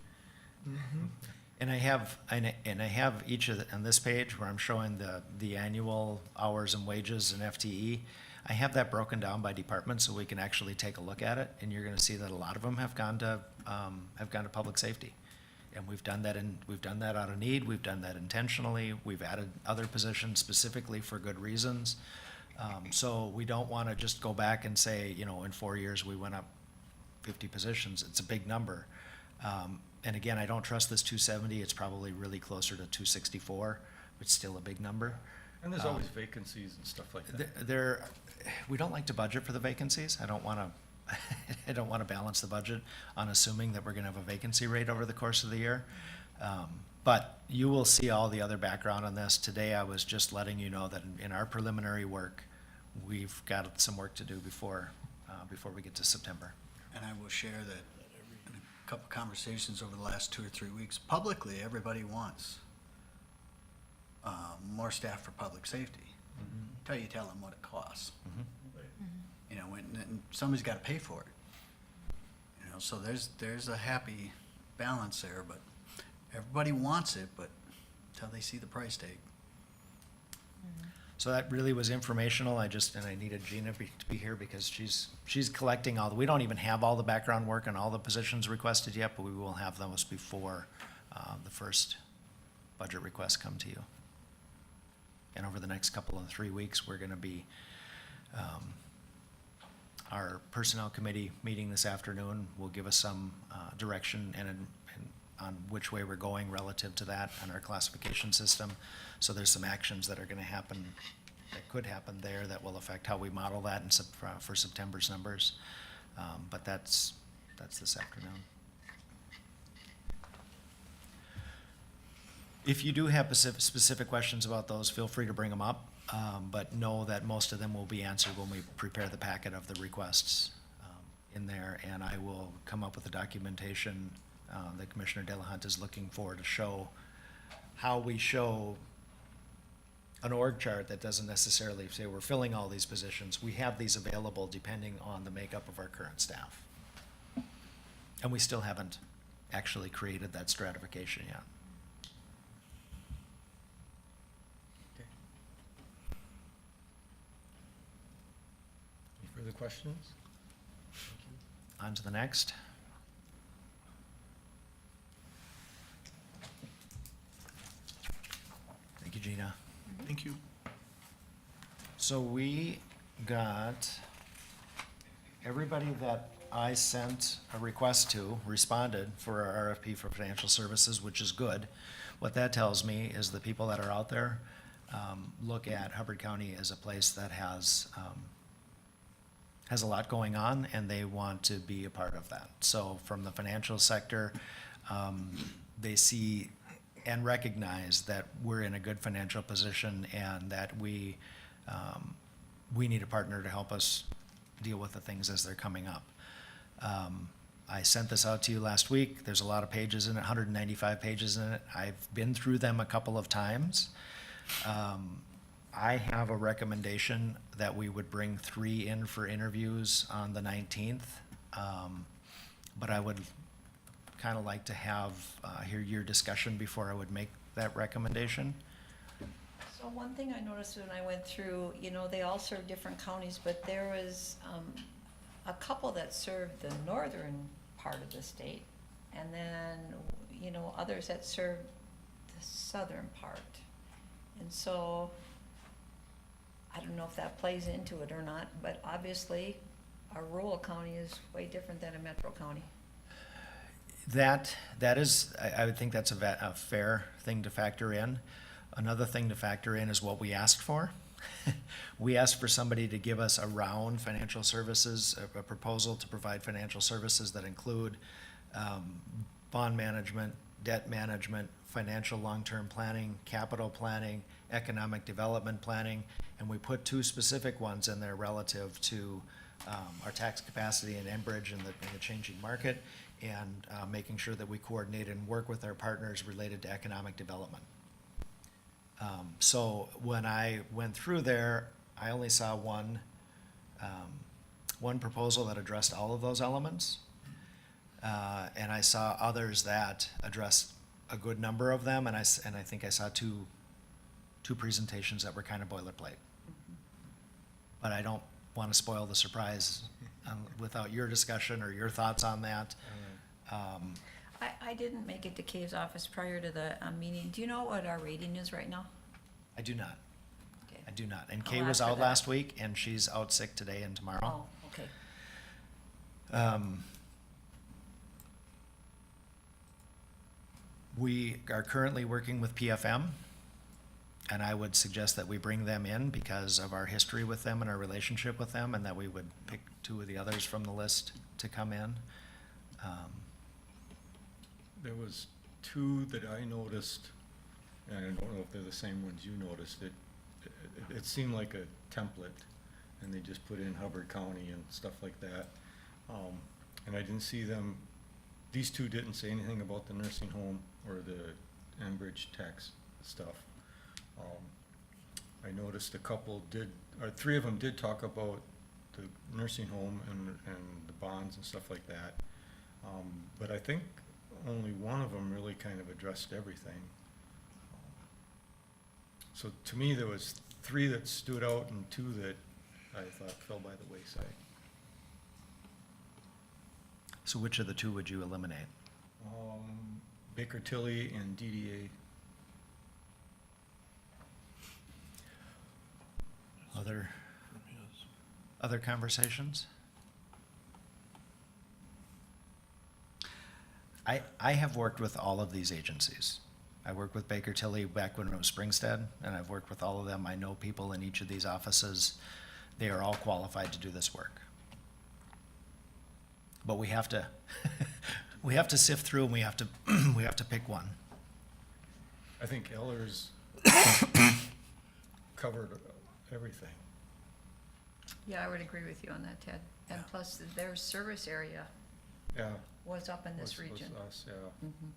And I have each of on this page where I'm showing the annual hours and wages and FTE. I have that broken down by department so we can actually take a look at it, and you're gonna see that a lot of them have gone to public safety. And we've done that out of need, we've done that intentionally, we've added other positions specifically for good reasons. So we don't wanna just go back and say, in 4 years, we went up 50 positions, it's a big number. And again, I don't trust this 270, it's probably really closer to 264, but still a big number. And there's always vacancies and stuff like that. We don't like to budget for the vacancies. I don't wanna balance the budget on assuming that we're gonna have a vacancy rate over the course of the year. But you will see all the other background on this. Today, I was just letting you know that in our preliminary work, we've got some work to do before we get to September. And I will share that in a couple conversations over the last 2 or 3 weeks, publicly, everybody wants more staff for public safety. Until you tell them what it costs. And somebody's gotta pay for it. So there's a happy balance there, but everybody wants it, but until they see the price tag. So that really was informational. I needed Gina to be here because she's collecting we don't even have all the background work and all the positions requested yet, but we will have those before the first budget requests come to you. And over the next couple of 3 weeks, we're gonna be, our personnel committee meeting this afternoon will give us some direction and on which way we're going relative to that and our classification system. So there's some actions that are gonna happen, that could happen there that will affect how we model that for September's numbers. But that's this afternoon. If you do have specific questions about those, feel free to bring them up, but know that most of them will be answered when we prepare the packet of the requests in there, and I will come up with the documentation that Commissioner Delahunt is looking for to show how we show an org chart that doesn't necessarily say we're filling all these positions. We have these available depending on the makeup of our current staff. And we still haven't actually created that stratification yet. Any further questions? On to the next. Thank you, Gina. Thank you. So we got, everybody that I sent a request to responded for our RFP for financial services, which is good. What that tells me is the people that are out there look at Hubbard County as a place that has a lot going on, and they want to be a part of that. So from the financial sector, they see and recognize that we're in a good financial position and that we need a partner to help us deal with the things as they're coming up. I sent this out to you last week. There's a lot of pages in it, 195 pages in it. I've been through them a couple of times. I have a recommendation that we would bring 3 in for interviews on the 19th. But I would kind of like to have, hear your discussion before I would make that recommendation. So one thing I noticed when I went through, you know, they all serve different counties, but there was a couple that served the northern part of the state, and then, you know, others that served the southern part. And so, I don't know if that plays into it or not, but obviously, a rural county is way different than a metro county. That is, I would think that's a fair thing to factor in. Another thing to factor in is what we asked for. We asked for somebody to give us around financial services, a proposal to provide financial services that include bond management, debt management, financial long-term planning, capital planning, economic development planning, and we put 2 specific ones in there relative to our tax capacity in Enbridge and the changing market, and making sure that we coordinate and work with our partners related to economic development. So when I went through there, I only saw one proposal that addressed all of those elements. And I saw others that addressed a good number of them, and I think I saw two presentations that were kind of boilerplate. But I don't want to spoil the surprise without your discussion or your thoughts on that. I didn't make it to Kay's office prior to the meeting. Do you know what our rating is right now? I do not. Okay. I do not. And I'll Kay was ask her out that. last week, and she's out sick today and tomorrow. Oh, okay. We are currently working with PFM, and I would suggest that we bring them in because of our history with them and our relationship with them, and that we would pick 2 of the others from the list to come in. There was 2 that I noticed, and I don't know if they're the same ones you noticed. It seemed like a template, and they just put in Hubbard County and stuff like that. And I didn't see them, these 2 didn't say anything about the nursing home or the Enbridge tax stuff. I noticed a couple did, or 3 of them did talk about the nursing home and the bonds and stuff like that. But I think only one of them really kind of addressed everything. So to me, there was 3 that stood out and 2 that I thought fell by the wayside. So which of the 2 would you eliminate? Baker Tilly and DDA. Other conversations? I have worked with all of these agencies. I worked with Baker Tilly back when it was Springstead, and I've worked with all of them. I know people in each of these offices. They are all qualified to do this work. But we have to, we have to sift through, and we have to pick one. I think Ellers covered everything. Yeah, I would agree with you on that, Ted. And plus, their service area Yeah. was up in this was region. us, yeah. Mhm.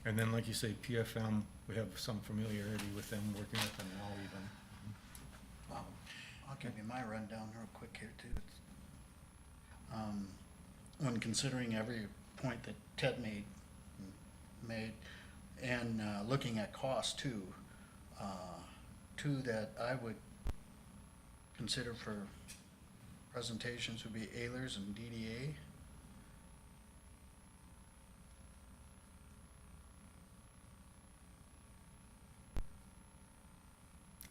And then, like you say, PFM, we have some familiarity with them, working with them now even. I'll give you my rundown real quick here too. When considering every point that Ted made, and looking at cost too. Two that I would consider for presentations would be Ahlers and DDA.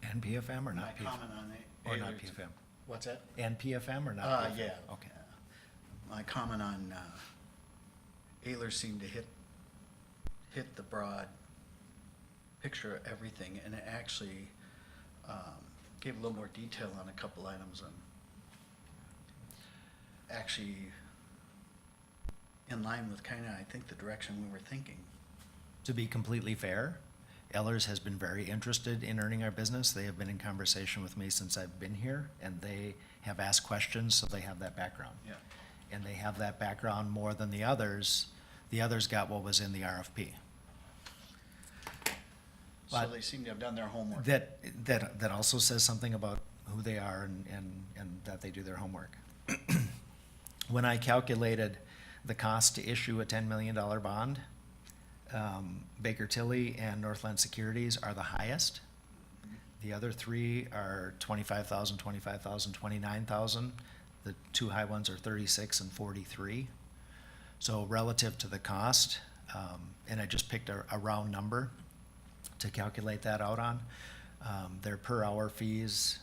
And PFM or My not PFM? comment on it. Or not Ahlers- PFM? What's that? And PFM or not PFM? Yeah. Okay. My comment on, Ehlers seemed to hit the broad picture of everything, and it actually, gave a little more detail on a couple items, and actually in line with kinda, I think, the direction we were thinking. To be completely fair, Ellers has been very interested in earning our business. They have been in conversation with me since I've been here, and they have asked questions, so they have that background. Yeah. And they have that background more than the others. The others got what was in the RFP. So But- they seem to have done their homework. That also says something about who they are and that they do their homework. When I calculated the cost to issue a $10 million bond, Baker Tilly and Northland Securities are the highest. The other three are 25,000, 25,000, 29,000. The two high ones are 36 and 43. So relative to the cost, and I just picked a round number to calculate that out on. Their per hour fees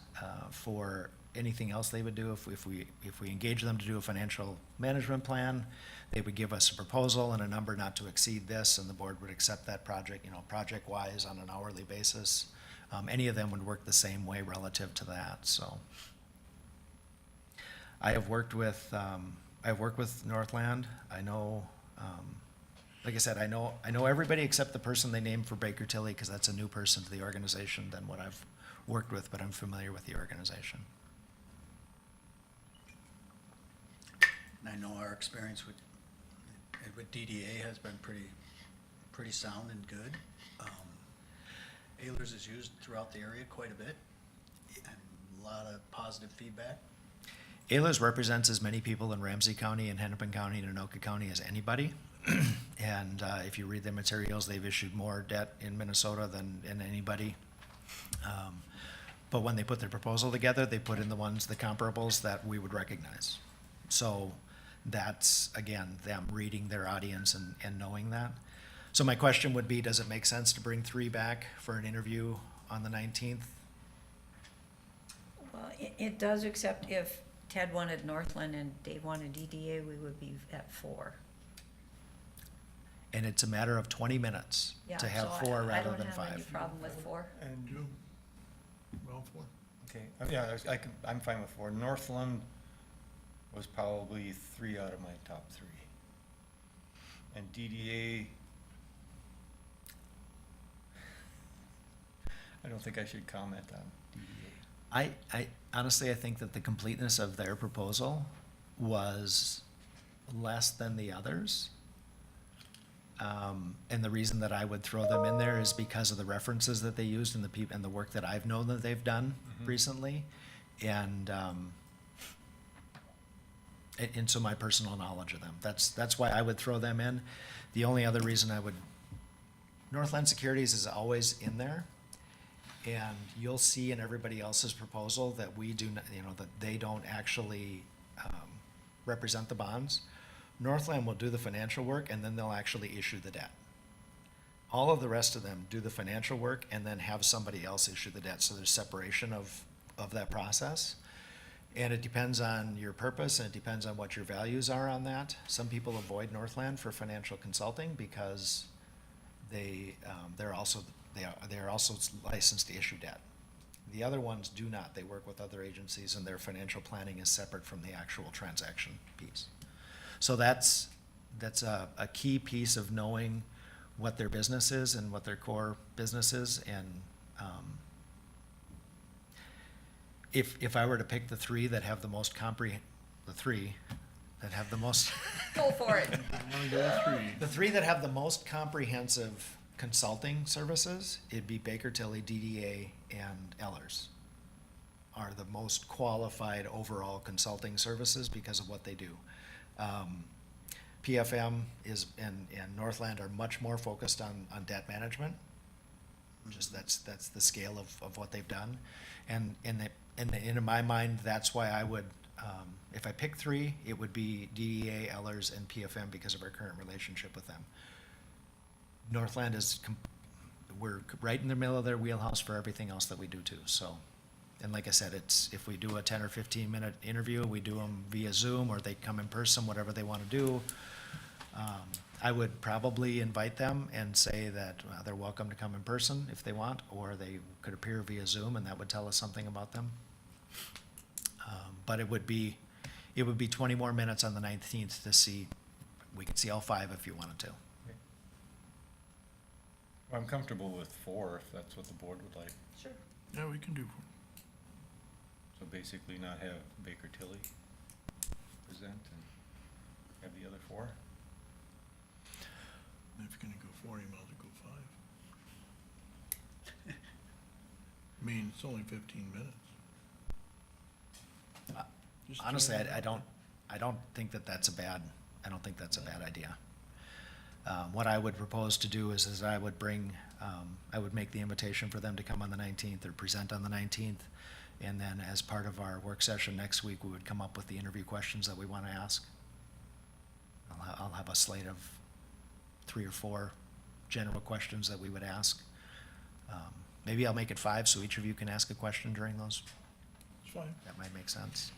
for anything else they would do, if we engage them to do a financial management plan, they would give us a proposal and a number not to exceed this, and the board would accept that project, project-wise on an hourly basis. Any of them would work the same way relative to that, so. I've worked with Northland. I know, like I said, I know everybody except the person they named for Baker Tilly, because that's a new person to the organization than what I've worked with, but I'm familiar with the organization. And I know our experience with DDA has been pretty sound and good. Ehlers is used throughout the area quite a bit, and a lot of positive feedback. Ehlers represents as many people in Ramsey County and Hennepin County and Anoka County as anybody. And if you read their materials, they've issued more debt in Minnesota than anybody. But when they put their proposal together, they put in the comparables that we would recognize. So that's, again, them reading their audience and knowing that. So my question would be, does it make sense to bring three back for an interview on the 19th? Well, it does, except if Ted wanted Northland and Dave wanted DDA, we would be at 4. And it's a matter of 20 minutes Yeah, to have so 4 rather than I don't have any 5. problem with 4. And, Well, for. okay, yeah, I'm fine with 4. Northland was probably 3 out of my top 3. And DDA, I don't think I should comment on DDA. I honestly, I think that the completeness of their proposal was less than the others. And the reason that I would throw them in there is because of the references that they used and the work that I've known that they've done recently. And so my personal knowledge of them. That's why I would throw them in. The only other reason Northland Securities is always in there. And you'll see in everybody else's proposal that we do not, that they don't actually represent the bonds. Northland will do the financial work, and then they'll actually issue the debt. All of the rest of them do the financial work and then have somebody else issue the debt, so there's separation of that process. And it depends on your purpose, and it depends on what your values are on that. Some people avoid Northland for financial consulting because they're also licensed to issue debt. The other ones do not. They work with other agencies, and their financial planning is separate from the actual transaction piece. So that's a key piece of knowing what their business is and what their core business is. And if I were to pick the three that have the most the three that have the most Go for it. the three that have the most comprehensive consulting services, it'd be Baker Tilly, DDA, and Ellers are the most qualified overall consulting services because of what they do. PFM is, and Northland are much more focused on debt management. Just that's the scale of what they've done. And in my mind, that's why I would, if I pick three, it would be DEA, Ellers, and PFM because of our current relationship with them. Northland is, we're right in the middle of their wheelhouse for everything else that we do too, so. And like I said, it's, if we do a 10 or 15-minute interview, we do them via Zoom, or they come in person, whatever they want to do. I would probably invite them and say that they're welcome to come in person if they want, or they could appear via Zoom, and that would tell us something about them. But it would be 20 more minutes on the 19th to see, we could see all five if you wanted to. I'm comfortable with 4, if that's what the board would like. Sure. Yeah, we can do. So basically not have Baker Tilly present and have the other 4? If you're gonna go 4, you might as well go 5. I mean, it's only 15 minutes. Just Honestly, try it. I don't think that's a bad idea. What I would propose to do is I would bring, I would make the invitation for them to come on the 19th or present on the 19th. And then as part of our work session next week, we would come up with the interview questions that we want to ask. I'll have a slate of 3 or 4 general questions that we would ask. Maybe I'll make it 5, so each of you can ask a question during those. It's fine. That might make sense.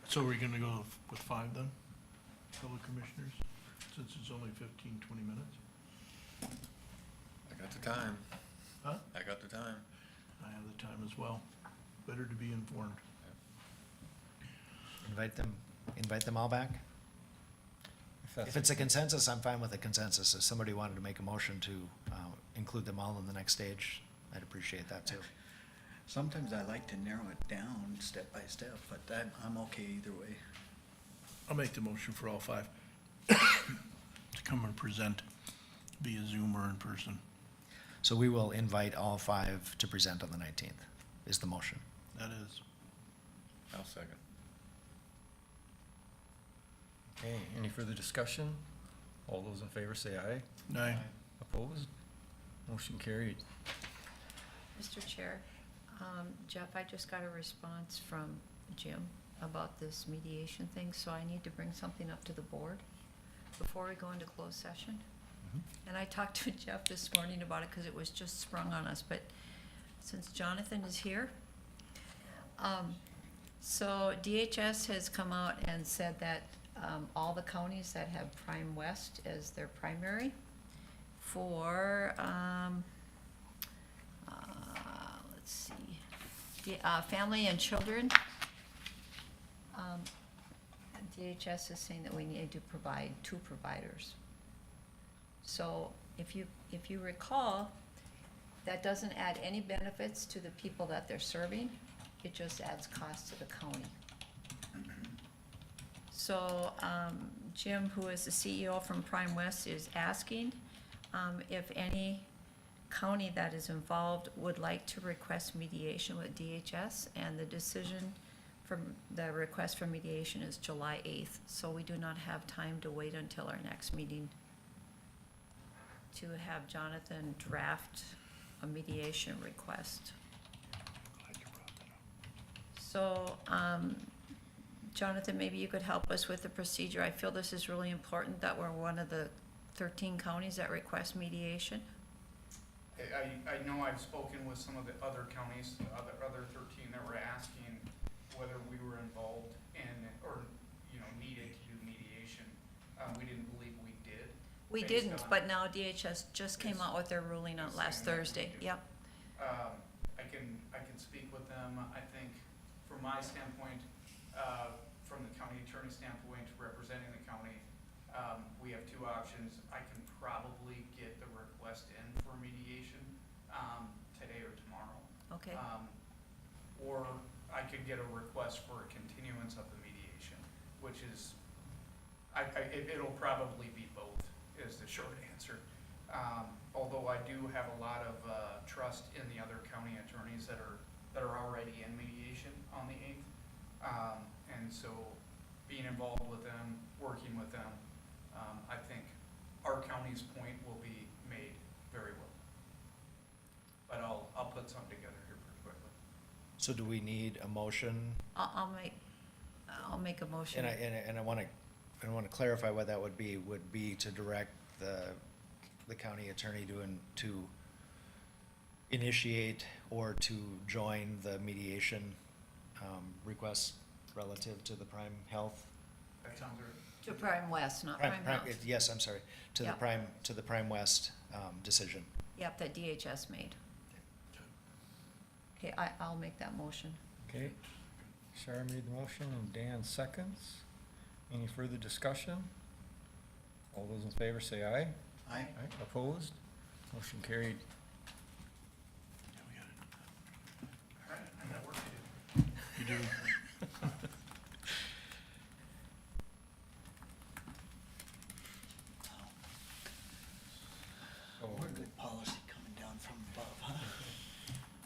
So we're gonna go with 5 then? Fellow commissioners, since it's only 15, 20 minutes? I got the time. Huh? I got the time. I have the time as well. Better to be informed. Invite them all back. If it's a consensus, I'm fine with a consensus. If somebody wanted to make a motion to include them all in the next stage, I'd appreciate that too. Sometimes I like to narrow it down step by step, but I'm okay either way. I'll make the motion for all 5 to come and present via Zoom or in person. So we will invite all 5 to present on the 19th, is the motion. That is. I'll second. Okay, any further discussion? All those in favor say aye. Aye. Opposed? Motion carried. Mr. Chair, Jeff, I just got a response from Jim about this mediation thing, so I need to bring something up to the board before we go into closed session. And I talked to Jeff this morning about it because it was just sprung on us, but since Jonathan is here, so DHS has come out and said that all the counties that have Prime West as their primary for, let's see, family and children, DHS is saying that we need to provide 2 providers. So if you recall, that doesn't add any benefits to the people that they're serving, it just adds cost to the county. So, Jim, who is the CEO from Prime West, is asking, if any county that is involved would like to request mediation with DHS, and the decision from the request for mediation is July 8th, so we do not have time to wait until our next meeting to have Jonathan draft a mediation request. So, Jonathan, maybe you could help us with the procedure. I feel this is really important that we're one of the 13 counties that request mediation. I know I've spoken with some of the other counties, the other 13 that were asking whether we were involved in, or, needed to do mediation. We didn't believe we did. We based didn't, on- but now DHS just came out with their ruling on It's last saying that we Thursday. do. Yep. I can speak with them. I think from my standpoint, from the county attorney standpoint, representing the county, we have 2 options. I can probably get the request in for mediation, today or tomorrow. Okay. Or I could get a request for a continuance of the mediation, which is, it'll probably be both, is the short answer. Although I do have a lot of, trust in the other county attorneys that are already in mediation on the 8th. And so being involved with them, working with them, I think our county's point will be made very well. But I'll put something together here pretty quickly. So do we need a motion? I'll make a motion. And I want to clarify what that would be to direct the county attorney to initiate or to join the mediation request relative to the Prime Health. That sounds right. To Prime West, not Prime Health. Yes, I'm sorry, to the Yeah. Prime West decision. Yep, that DHS made. Okay, I'll make that motion. Okay, Shar made the motion and Dan seconds. Any further discussion? All those in favor say aye. Aye. Opposed? Motion carried. All right, I got work to do. You do. So We're good policy coming down from above, huh?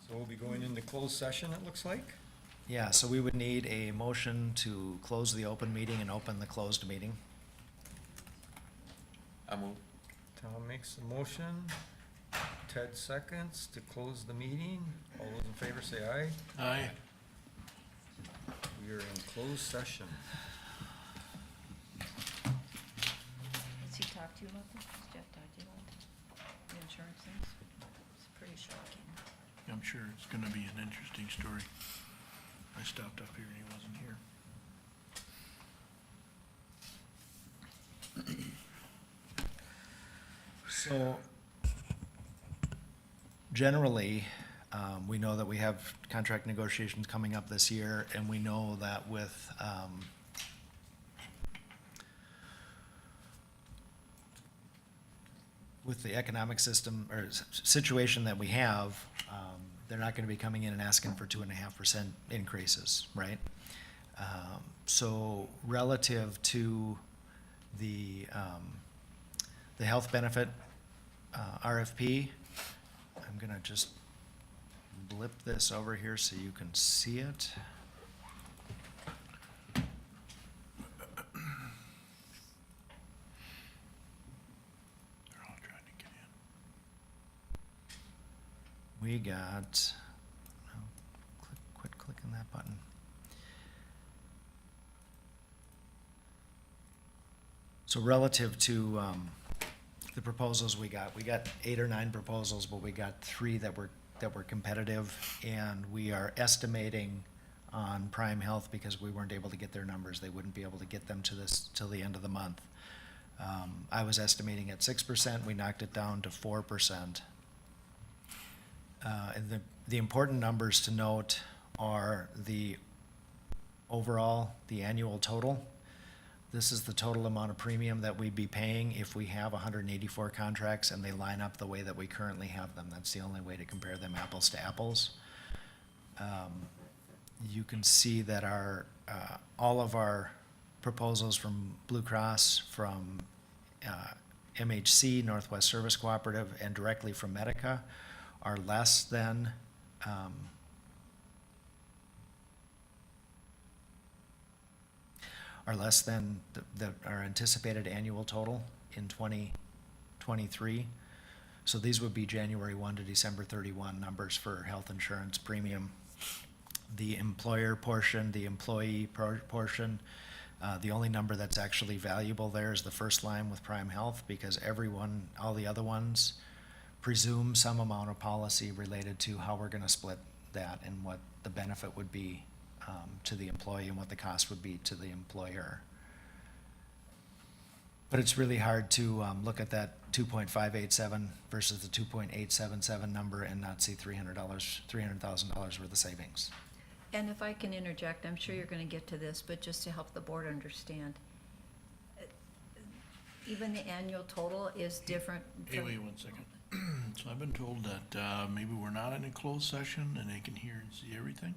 so we'll be going into closed session, it looks like. Yeah, so we would need a motion to close the open meeting and open the closed meeting. I move. Tom makes the motion. Ted seconds to close the meeting. All those in favor say aye. Aye. We are in closed session. Has he talked to you about this? Has Jeff talked to you about the insurance things? It's pretty shocking. I'm sure it's gonna be an interesting story. I stopped up here and he wasn't here. So generally, we know that we have contract negotiations coming up this year, and we know that with the economic system or situation that we have, they're not gonna be coming in and asking for 2.5% increases, right? So relative to the health benefit RFP, I'm gonna just blip this over here so you can see it. They're all trying to get in. We got, quit clicking that button. So relative to the proposals we got 8 or 9 proposals, but we got 3 that were competitive, and we are estimating on Prime Health, because we weren't able to get their numbers, they wouldn't be able to get them till the end of the month. I was estimating at 6%, we knocked it down to 4%. And the important numbers to note are the overall, the annual total. This is the total amount of premium that we'd be paying if we have 184 contracts and they line up the way that we currently have them. That's the only way to compare them apples to apples. You can see that all of our proposals from Blue Cross, from MHC, Northwest Service Cooperative, and directly from Medica are less than our anticipated annual total in 2023. So these would be January 1 to December 31 numbers for health insurance premium. The employer portion, the employee portion, the only number that's actually valuable there is the first line with Prime Health, because all the other ones presume some amount of policy related to how we're gonna split that and what the benefit would be to the employee and what the cost would be to the employer. But it's really hard to look at that 2.587 versus the 2.877 number and not see $300,000 worth of savings. And if I can interject, I'm sure you're gonna get to this, but just to help the board understand, even the annual total is different. Hey, from- wait 1 second. So I've been told that, maybe we're not in a closed session and they can hear and see everything?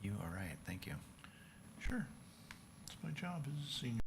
You are right, thank you. Sure, that's fine. good job as a senior.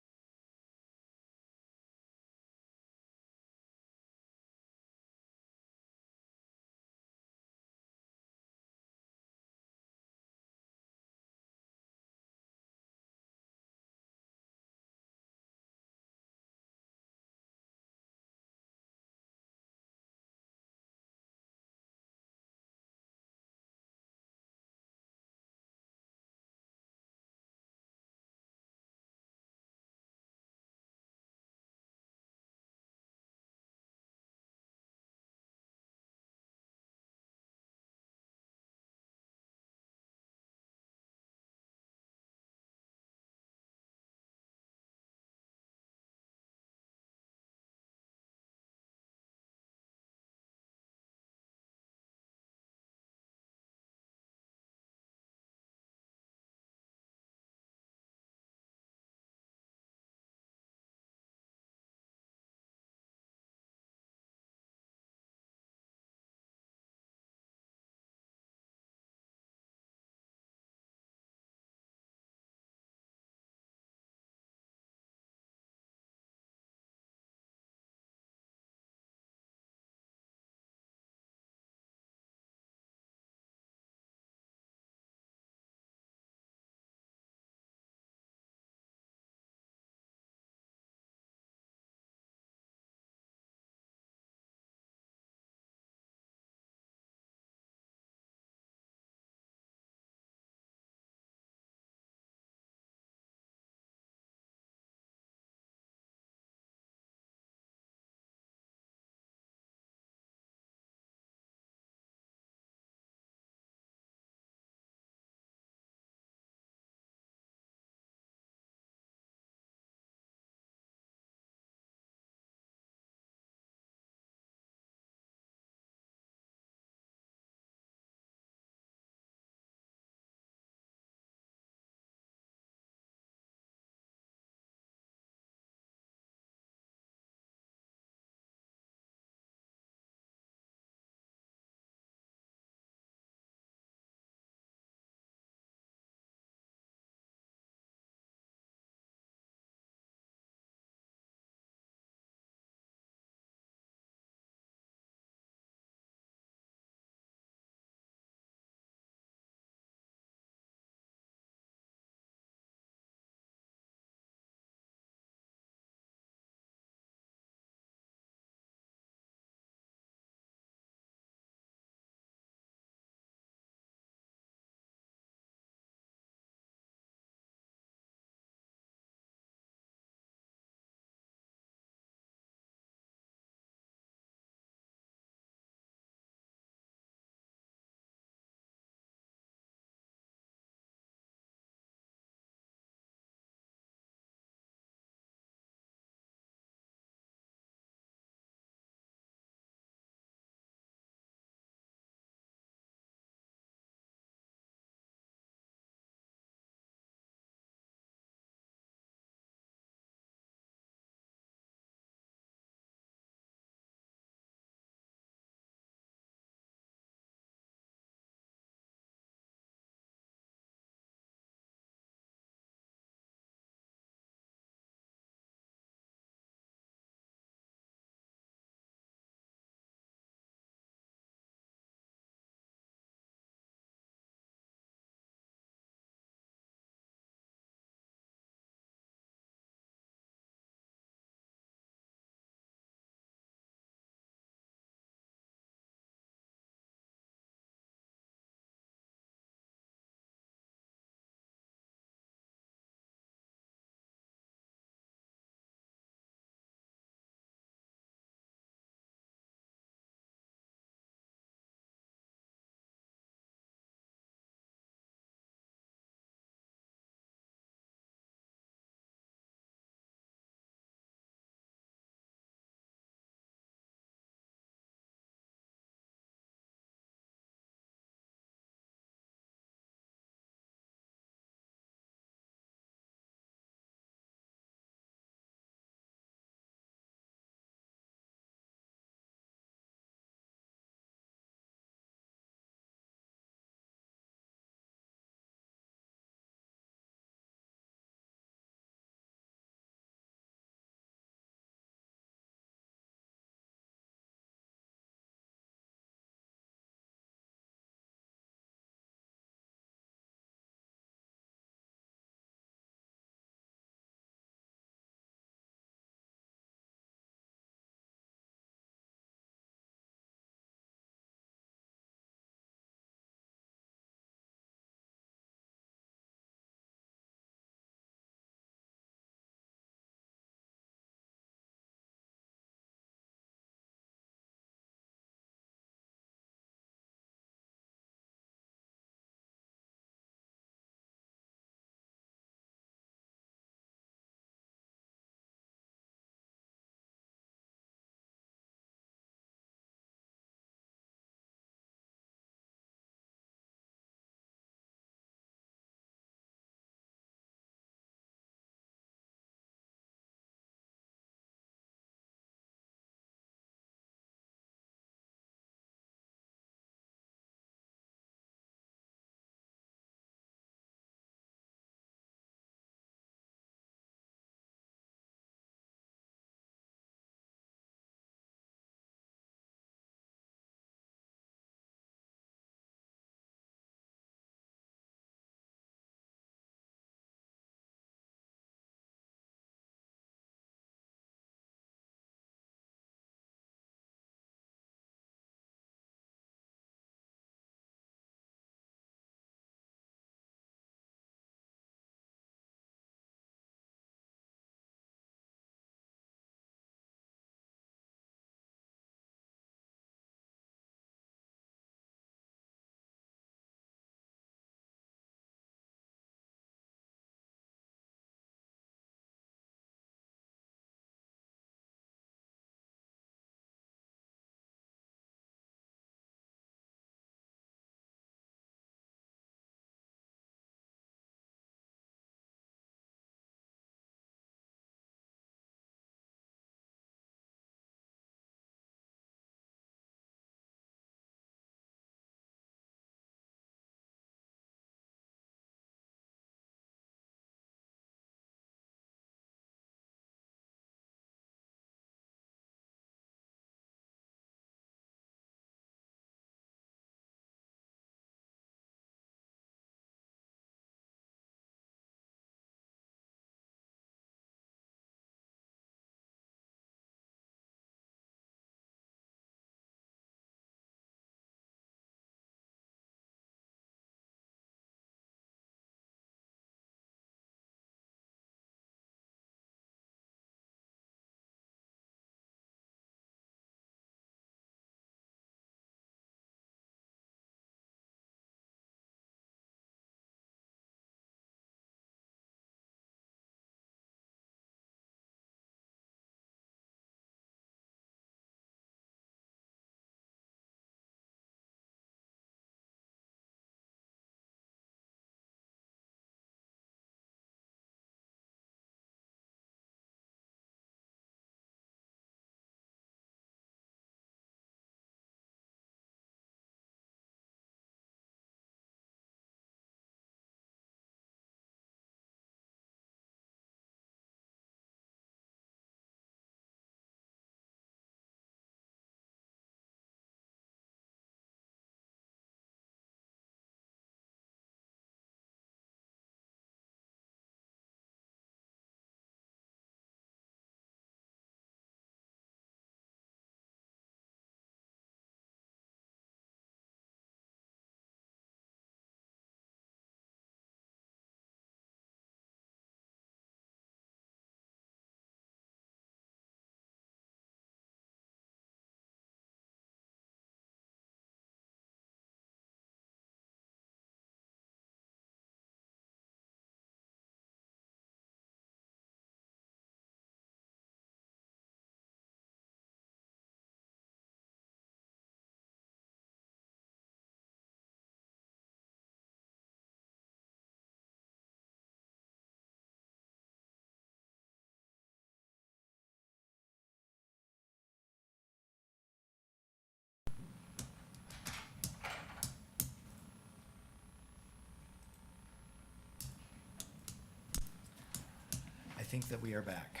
think that we are back.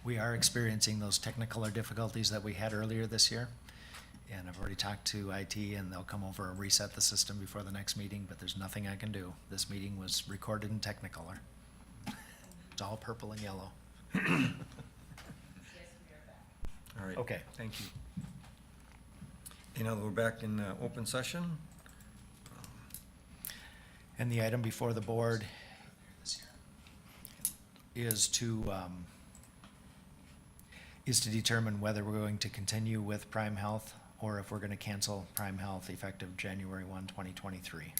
We are experiencing those technical difficulties that we had earlier this year. And I've already talked to IT and they'll come over and reset the system before the next meeting, but there's nothing I can do. This meeting was recorded in Technicolor. It's all purple and yellow. All right. Okay. Thank you. And now that we're back in open session, And the item before the board is to determine whether we're going to continue with Prime Health or if we're gonna cancel Prime Health effective January 1, 2023.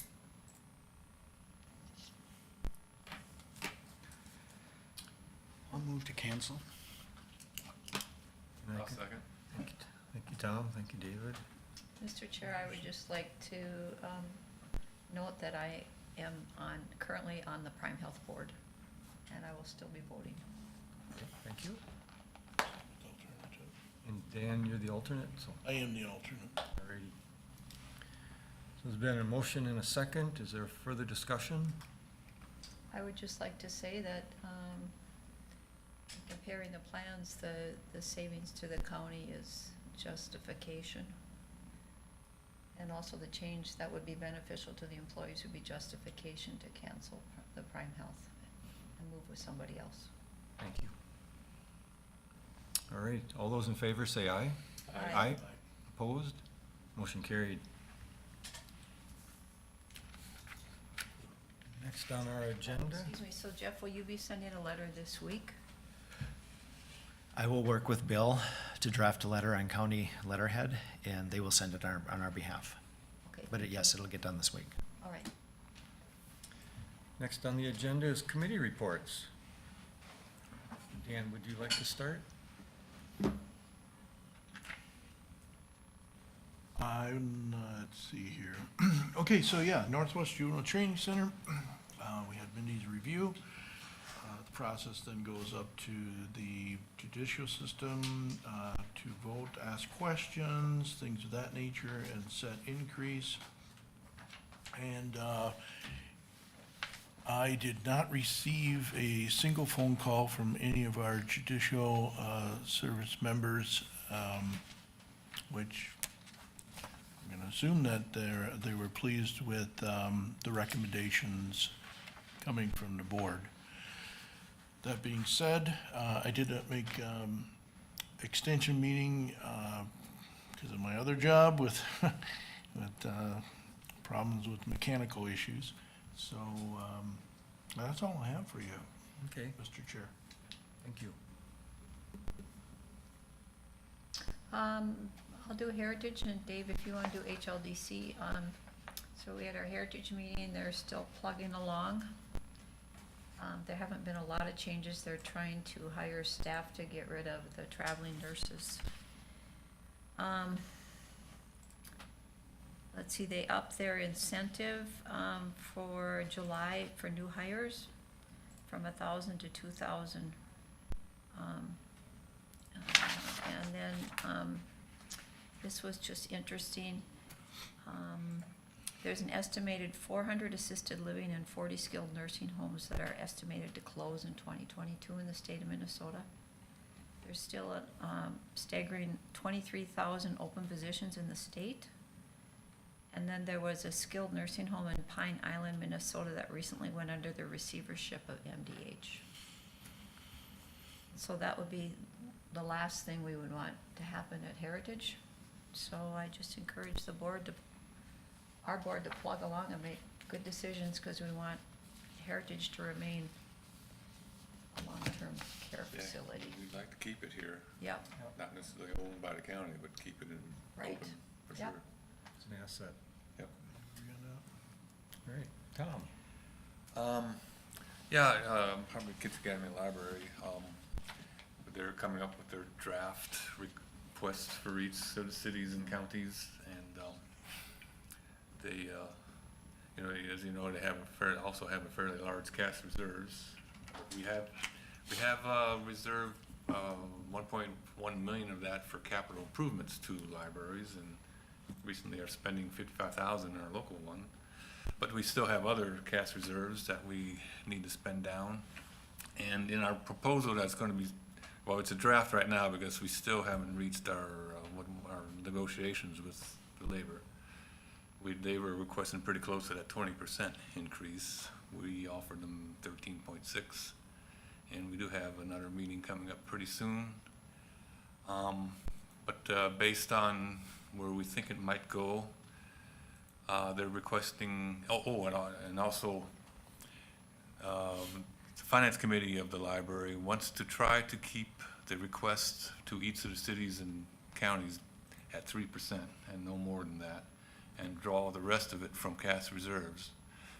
I'll move to cancel. I'll second. Thank you, Tom. Thank you, David. Mr. Chair, I would just like to note that I am currently on the Prime Health Board, and I will still be voting. Okay, thank you. Alternative. And Dan, you're the alternate, so, I am the alternate. alrighty. So there's been a motion and a second. Is there further discussion? I would just like to say that comparing the plans, the savings to the county is justification. And also the change that would be beneficial to the employees would be justification to cancel the Prime Health and move with somebody else. Thank you. All right, all those in favor say aye. Aye. Aye. Opposed? Motion carried. Next on our agenda. Excuse me, so Jeff, will you be sending a letter this week? I will work with Bill to draft a letter on county letterhead, and they will send it on our behalf. Okay. But yes, it'll get done this week. All right. Next on the agenda is committee reports. Dan, would you like to start? Let's see here. Okay, so yeah, Northwest Juvenile Training Center, we had Mindy's review. The process then goes up to the judicial system, to vote, ask questions, things of that nature, and set increase. And, I did not receive a single phone call from any of our judicial, service members, which I'm gonna assume that they were pleased with, the recommendations coming from the board. That being said, I did make, extension meeting, because of my other job with, problems with mechanical issues. So, that's all I have for you, Okay, Mr. Chair. thank you. I'll do Heritage, and Dave, if you want to do HLDC. So we had our Heritage meeting, they're still plugging along. There haven't been a lot of changes, they're trying to hire staff to get rid of the traveling nurses. Let's see, they upped their incentive, for July for new hires from 1,000 to 2,000. And then, this was just interesting. There's an estimated 400 assisted living and 40 skilled nursing homes that are estimated to close in 2022 in the state of Minnesota. There's still a staggering 23,000 open positions in the state. And then there was a skilled nursing home in Pine Island, Minnesota that recently went under the receivership of MDH. So that would be the last thing we would want to happen at Heritage. So I just encourage the board our board to plug along and make good decisions, because we want Heritage to remain a long-term care Yeah, facility. we'd like to keep it here, Yep, not necessarily owned by the county, but keep it in Right. open, for Yep. sure. It's an asset. Yep. All right, Tom. Probably Kids Academy Library, they're coming up with their draft requests for each of the cities and counties, and, they, as you know, they also have a fairly large cash reserves. We have reserved, 1.1 million of that for capital improvements to libraries, and recently are spending 55,000 in our local one. But we still have other cash reserves that we need to spend down. And in our proposal, that's gonna be, well, it's a draft right now because we still haven't reached our negotiations with the labor. They were requesting pretty close to that 20% increase. We offered them 13.6, and we do have another meeting coming up pretty soon. But based on where we think it might go, they're requesting, and also, the Finance Committee of the library wants to try to keep the requests to each of the cities and counties at 3% and no more than that, and draw the rest of it from cash reserves.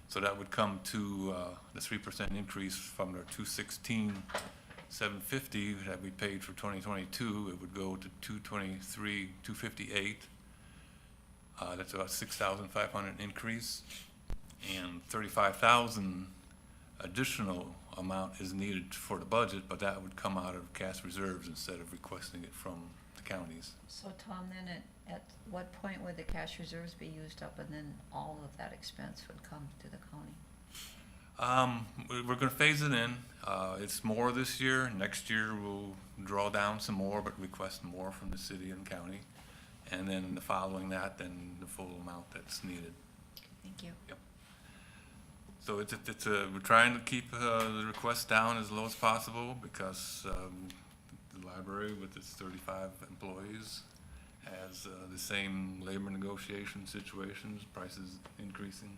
So that would come to the 3% increase from their 216,750 that we paid for 2022. It would go to 223,258. That's about 6,500 increase, and 35,000 additional amount is needed for the budget, but that would come out of cash reserves instead of requesting it from the counties. So Tom, then at what point would the cash reserves be used up and then all of that expense would come to the county? We're gonna phase it in. It's more this year. Next year, we'll draw down some more, but request more from the city and county. And then the following that, then the full amount that's needed. Thank you. So we're trying to keep the requests down as low as possible because the library with its 35 employees has the same labor negotiation situations, prices increasing.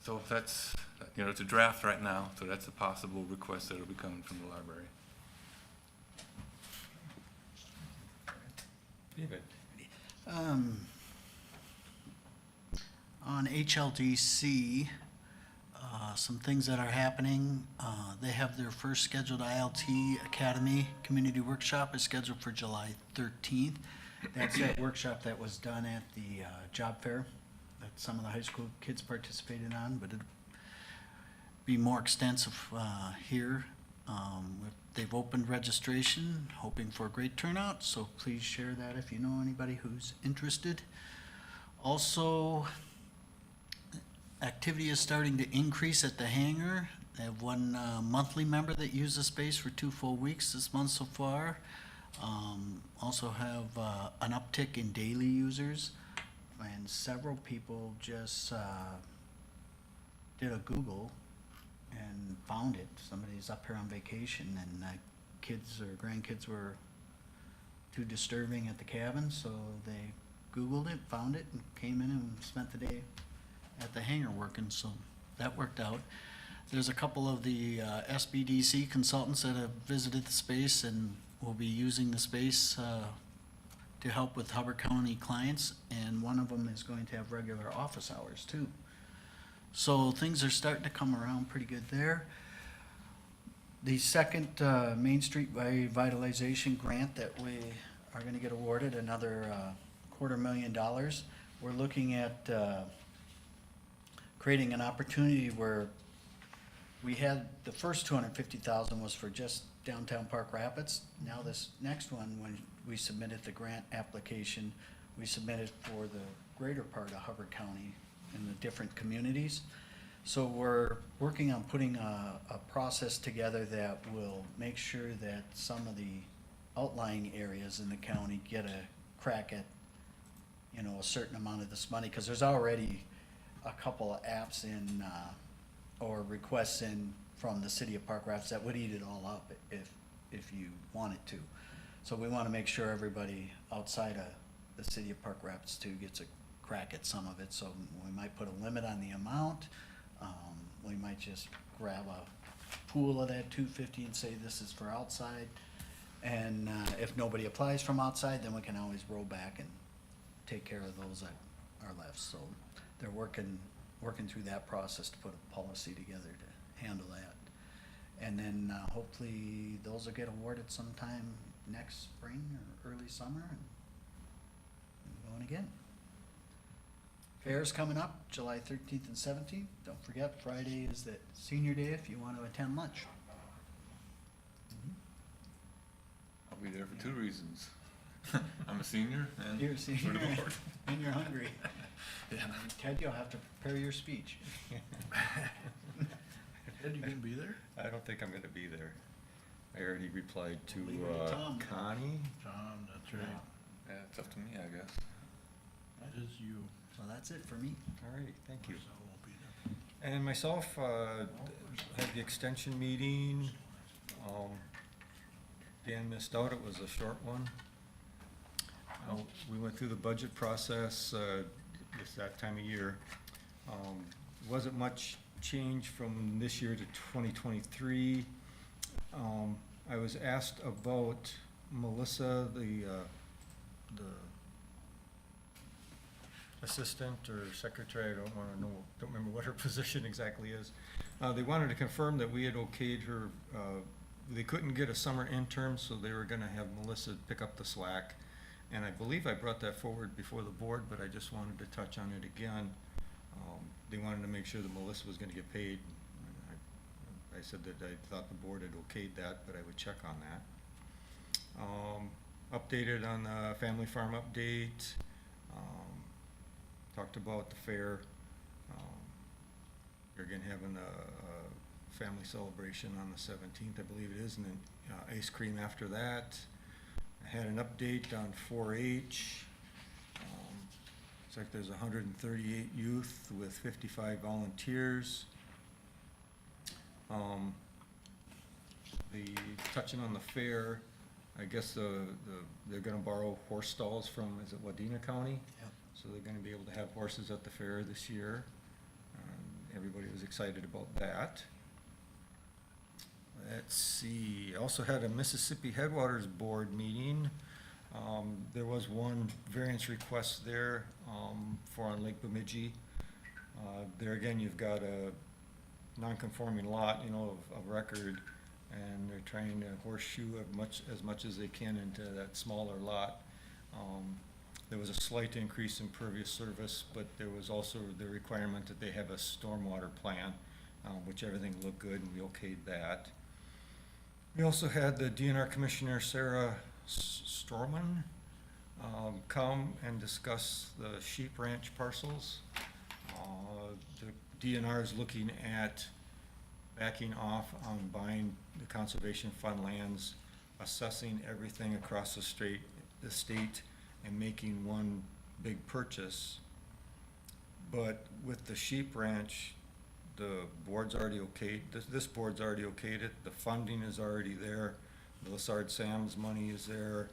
So that's, it's a draft right now, so that's a possible request that will be coming from the library. David? On HLDC, some things that are happening. They have their first scheduled ILT Academy Community Workshop is scheduled for July 13th. That's that workshop that was done at the job fair that some of the high school kids participated on, but it'll be more extensive here. They've opened registration, hoping for a great turnout, so please share that if you know anybody who's interested. Also, activity is starting to increase at the hangar. They have one monthly member that used the space for 2 full weeks this month so far. Also have an uptick in daily users, and several people just did a Google and found it. Somebody's up here on vacation, and kids or grandkids were too disturbing at the cabin, so they Googled it, found it, and came in and spent the day at the hangar working, so that worked out. There's a couple of the SBDC consultants that have visited the space and will be using the space to help with Hubbard County clients, and one of them is going to have regular office hours too. So things are starting to come around pretty good there. The second Main Street revitalization grant that we are going to get awarded, another $250,000. We're looking at creating an opportunity where we had the first $250,000 was for just downtown Park Rapids. Now this next one, when we submitted the grant application, we submitted for the greater part of Hubbard County in the different communities. So we're working on putting a process together that will make sure that some of the outlying areas in the county get a crack at, a certain amount of this money, because there's already a couple of apps in, or requests in from the city of Park Rapids that would eat it all up if you wanted to. So we want to make sure everybody outside of the city of Park Rapids too gets a crack at some of it. So we might put a limit on the amount. We might just grab a pool of that $250 and say this is for outside. And if nobody applies from outside, then we can always roll back and take care of those that are left. So they're working through that process to put a policy together to handle that. And then hopefully those will get awarded sometime next spring or early summer, and going again. Fair's coming up, July 13th and 17th. Don't forget, Friday is the senior day if you want to attend lunch. I'll be there for 2 reasons. I'm a senior and You're a for senior the board. and you're hungry. Ted, you'll have to prepare your speech. Ed, you gonna be there? I don't think I'm gonna be there. I already replied to, Leave it to Tom. Connie. Tom, that's right. Yeah, it's up to me, I guess. That is you. So that's it for me. All right, thank you. Marcel won't be there. And myself, had the extension meeting. Dan missed out, it was a short one. We went through the budget process, it's that time of year. Wasn't much change from this year to 2023. I was asked about Melissa, the assistant or secretary, I don't remember what her position exactly is. They wanted to confirm that we had okayed her, they couldn't get a summer intern, so they were gonna have Melissa pick up the slack. And I believe I brought that forward before the board, but I just wanted to touch on it again. They wanted to make sure that Melissa was gonna get paid. I said that I thought the board had okayed that, but I would check on that. Updated on the family farm update. Talked about the fair. We're again having a family celebration on the 17th, I believe it is, and then ice cream after that. I had an update on 4-H. Looks like there's 138 youth with 55 volunteers. Touching on the fair, I guess they're gonna borrow horse stalls from, is it Wadena County? Yep. So they're gonna be able to have horses at the fair this year. Everybody was excited about that. Let's see, I also had a Mississippi Headwaters Board meeting. There was one variance request there, for on Lake Bemidji. There again, you've got a non-conforming lot, of record, and they're trying to horseshoe as much as they can into that smaller lot. There was a slight increase in pervious surface, but there was also the requirement that they have a stormwater plan, which everything looked good, and we okayed that. We also had the DNR Commissioner, Sarah Storman, come and discuss the sheep ranch parcels. The DNR is looking at backing off on buying the conservation fund lands, assessing everything across the state, and making one big purchase. But with the sheep ranch, the board's already okayed, this board's already okayed it, the funding is already there, the Lessard Sam's money is there.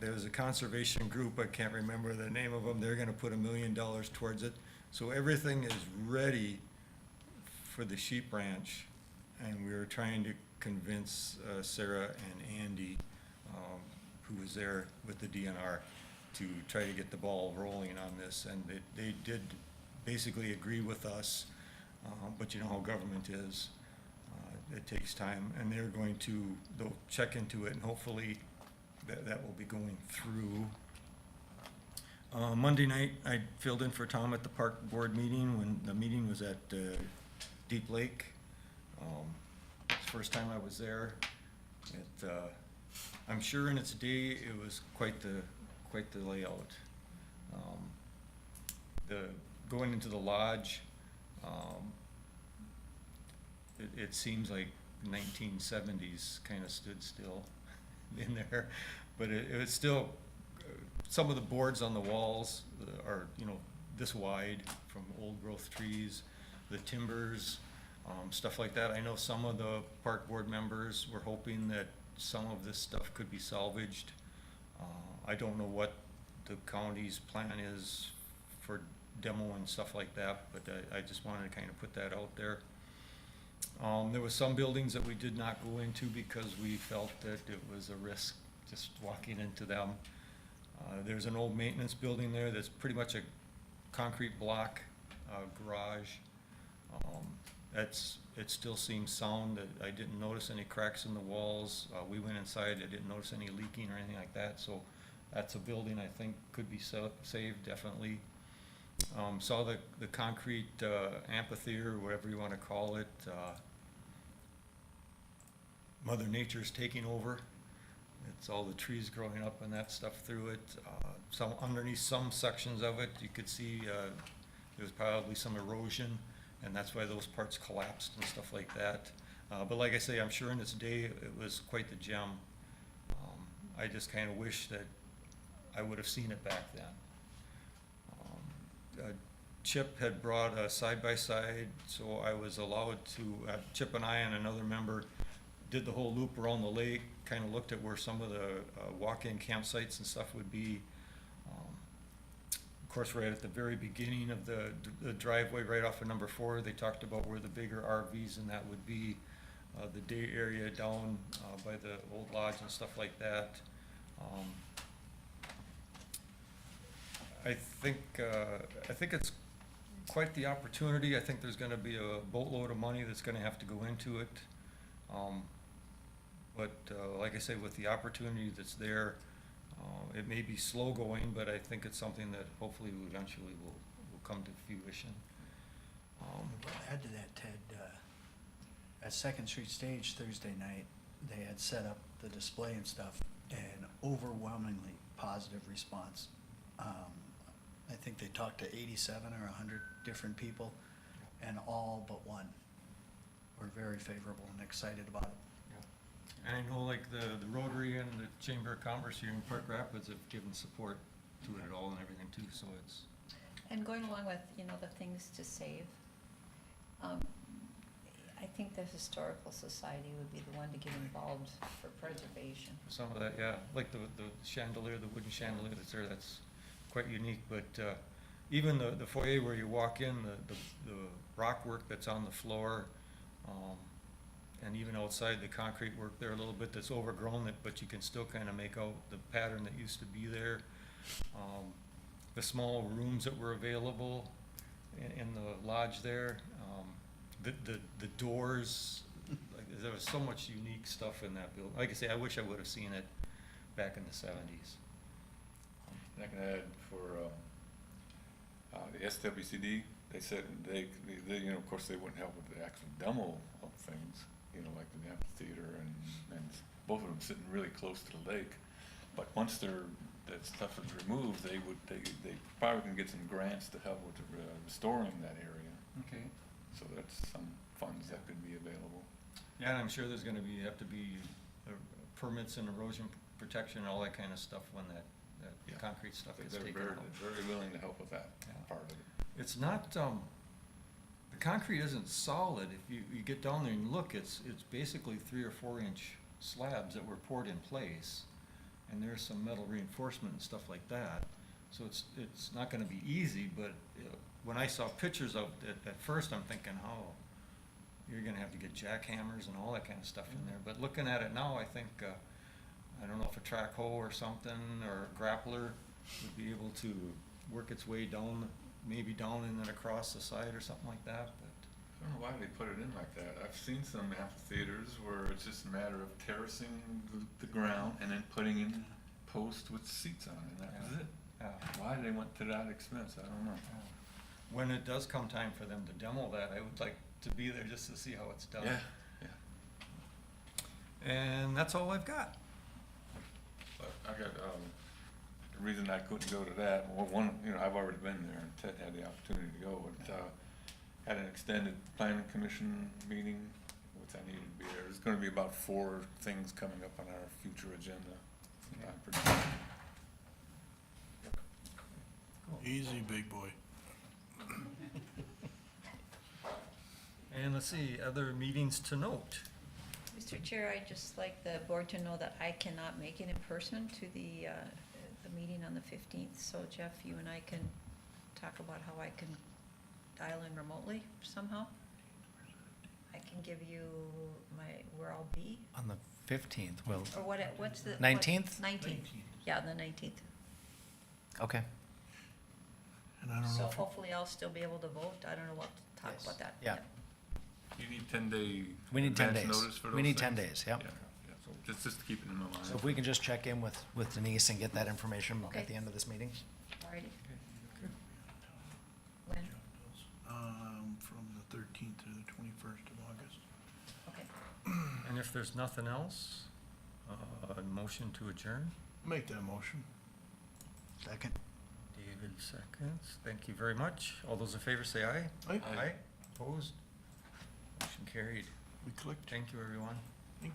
There's a conservation group, I can't remember the name of them, they're gonna put $1 million towards it. So everything is ready for the sheep ranch, and we were trying to convince Sarah and Andy, who was there with the DNR, to try to get the ball rolling on this, and they did basically agree with us, but you know how government is. It takes time, and they'll check into it, and hopefully that will be going through. Monday night, I filled in for Tom at the park board meeting when the meeting was at Deep Lake. It's the first time I was there. I'm sure in its day, it was quite the layout. Going into the lodge, it seems like 1970s kind of stood still in there, but it was still, some of the boards on the walls are, this wide from old growth trees, the timbers, stuff like that. I know some of the park board members were hoping that some of this stuff could be salvaged. I don't know what the county's plan is for demo and stuff like that, but I just wanted to kind of put that out there. There was some buildings that we did not go into because we felt that it was a risk just walking into them. There's an old maintenance building there that's pretty much a concrete block garage. It still seems sound. I didn't notice any cracks in the walls. We went inside, I didn't notice any leaking or anything like that, so that's a building I think could be saved, definitely. Saw the concrete amphitheater, whatever you want to call it. Mother Nature's taking over. It's all the trees growing up and that stuff through it. Some, underneath some sections of it, you could see, there was probably some erosion, and that's why those parts collapsed and stuff like that. But like I say, I'm sure in its day, it was quite the gem. I just kind of wish that I would have seen it back then. Chip had brought a side-by-side, so I was allowed to, Chip and I and another member did the whole loop around the lake, kind of looked at where some of the walk-in campsites and stuff would be. Of course, right at the very beginning of the driveway, right off of number 4, they talked about where the bigger RVs and that would be, the day area down by the old lodge and stuff like that. I think it's quite the opportunity. I think there's gonna be a boatload of money that's gonna have to go into it. But like I say, with the opportunity that's there, it may be slow going, but I think it's something that hopefully eventually will come to fruition. Well, add to that, Ted, at Second Street Stage Thursday night, they had set up the display and stuff, and overwhelmingly positive response. I think they talked to 87 or 100 different people, and all but one were very favorable and excited about it. And I know like the Rotary and the Chamber of Commerce here in Park Rapids have given support to it all and everything too, so it's, And going along with, the things to save, I think the Historical Society would be the one to get involved for preservation. some of that, yeah, like the chandelier, the wooden chandelier that's there, that's quite unique, but even the foyer where you walk in, the rock work that's on the floor, and even outside, the concrete work there a little bit that's overgrown, but you can still kind of make out the pattern that used to be there. The small rooms that were available in the lodge there, the doors, like, there was so much unique stuff in that building. Like I say, I wish I would have seen it back in the 70s. And I can add for, the SWCD, they said they, of course, they wouldn't help with the actual demo of things, like the amphitheater and both of them sitting really close to the lake. But once that stuff is removed, they probably can get some grants to help with restoring that area. Okay. So that's some funds that could be available. Yeah, and I'm sure there's gonna have to be permits and erosion protection and all that kind of stuff when that Yeah. concrete stuff gets They're taken very, out. very willing to help with that Yeah. part of it. It's not, the concrete isn't solid. If you get down there and look, it's basically 3 or 4 inch slabs that were poured in place. And there's some metal reinforcement and stuff like that. So it's not gonna be easy, but when I saw pictures of it, at first I'm thinking, oh, you're gonna have to get jackhammers and all that kind of stuff in there. But looking at it now, I think, I don't know if a track hoe or something, or a grappler would be able to work its way down, maybe down and then across the side or something like that, but. I don't know why they put it in like that. I've seen some amphitheaters where it's just a matter of terracing the ground and then putting in posts with seats on it, and that was it. Why they went to that expense, I don't know. When it does come time for them to demo that, I would like to be there just to see how it's done. Yeah. And that's all I've got. But I got, the reason I couldn't go to that, well, one, I've already been there, and Ted had the opportunity to go, but, had an extended planning commission meeting, which I needed to be there. There's gonna be about 4 things coming up on our future agenda. I'm pretty- Easy, big boy. And let's see, other meetings to note. Mr. Chair, I'd just like the board to know that I cannot make it in person to the meeting on the 15th. So Jeff, you and I can talk about how I can dial in remotely somehow. I can give you where I'll be, On the 15th, well, or what's the? 19th? 19th, yeah, the 19th. okay. And I don't know So if, hopefully I'll still be able to vote. I don't know what to talk Yes. about that. Yeah. You need 10-day We need 10 advance days. notice for those We need 10 things? days, yep. Yeah, so just to keep it in my mind. So if we can just check in with Denise and get that information Okay. at the end of this meeting? Alrighty. When? from the 13th to the 21st of August. Okay. And if there's nothing else, motion to adjourn? Make that motion. Second. David seconds. Thank you very much. All those in favor say aye. Aye. Aye. Opposed? Motion carried. We clicked. Thank you, everyone.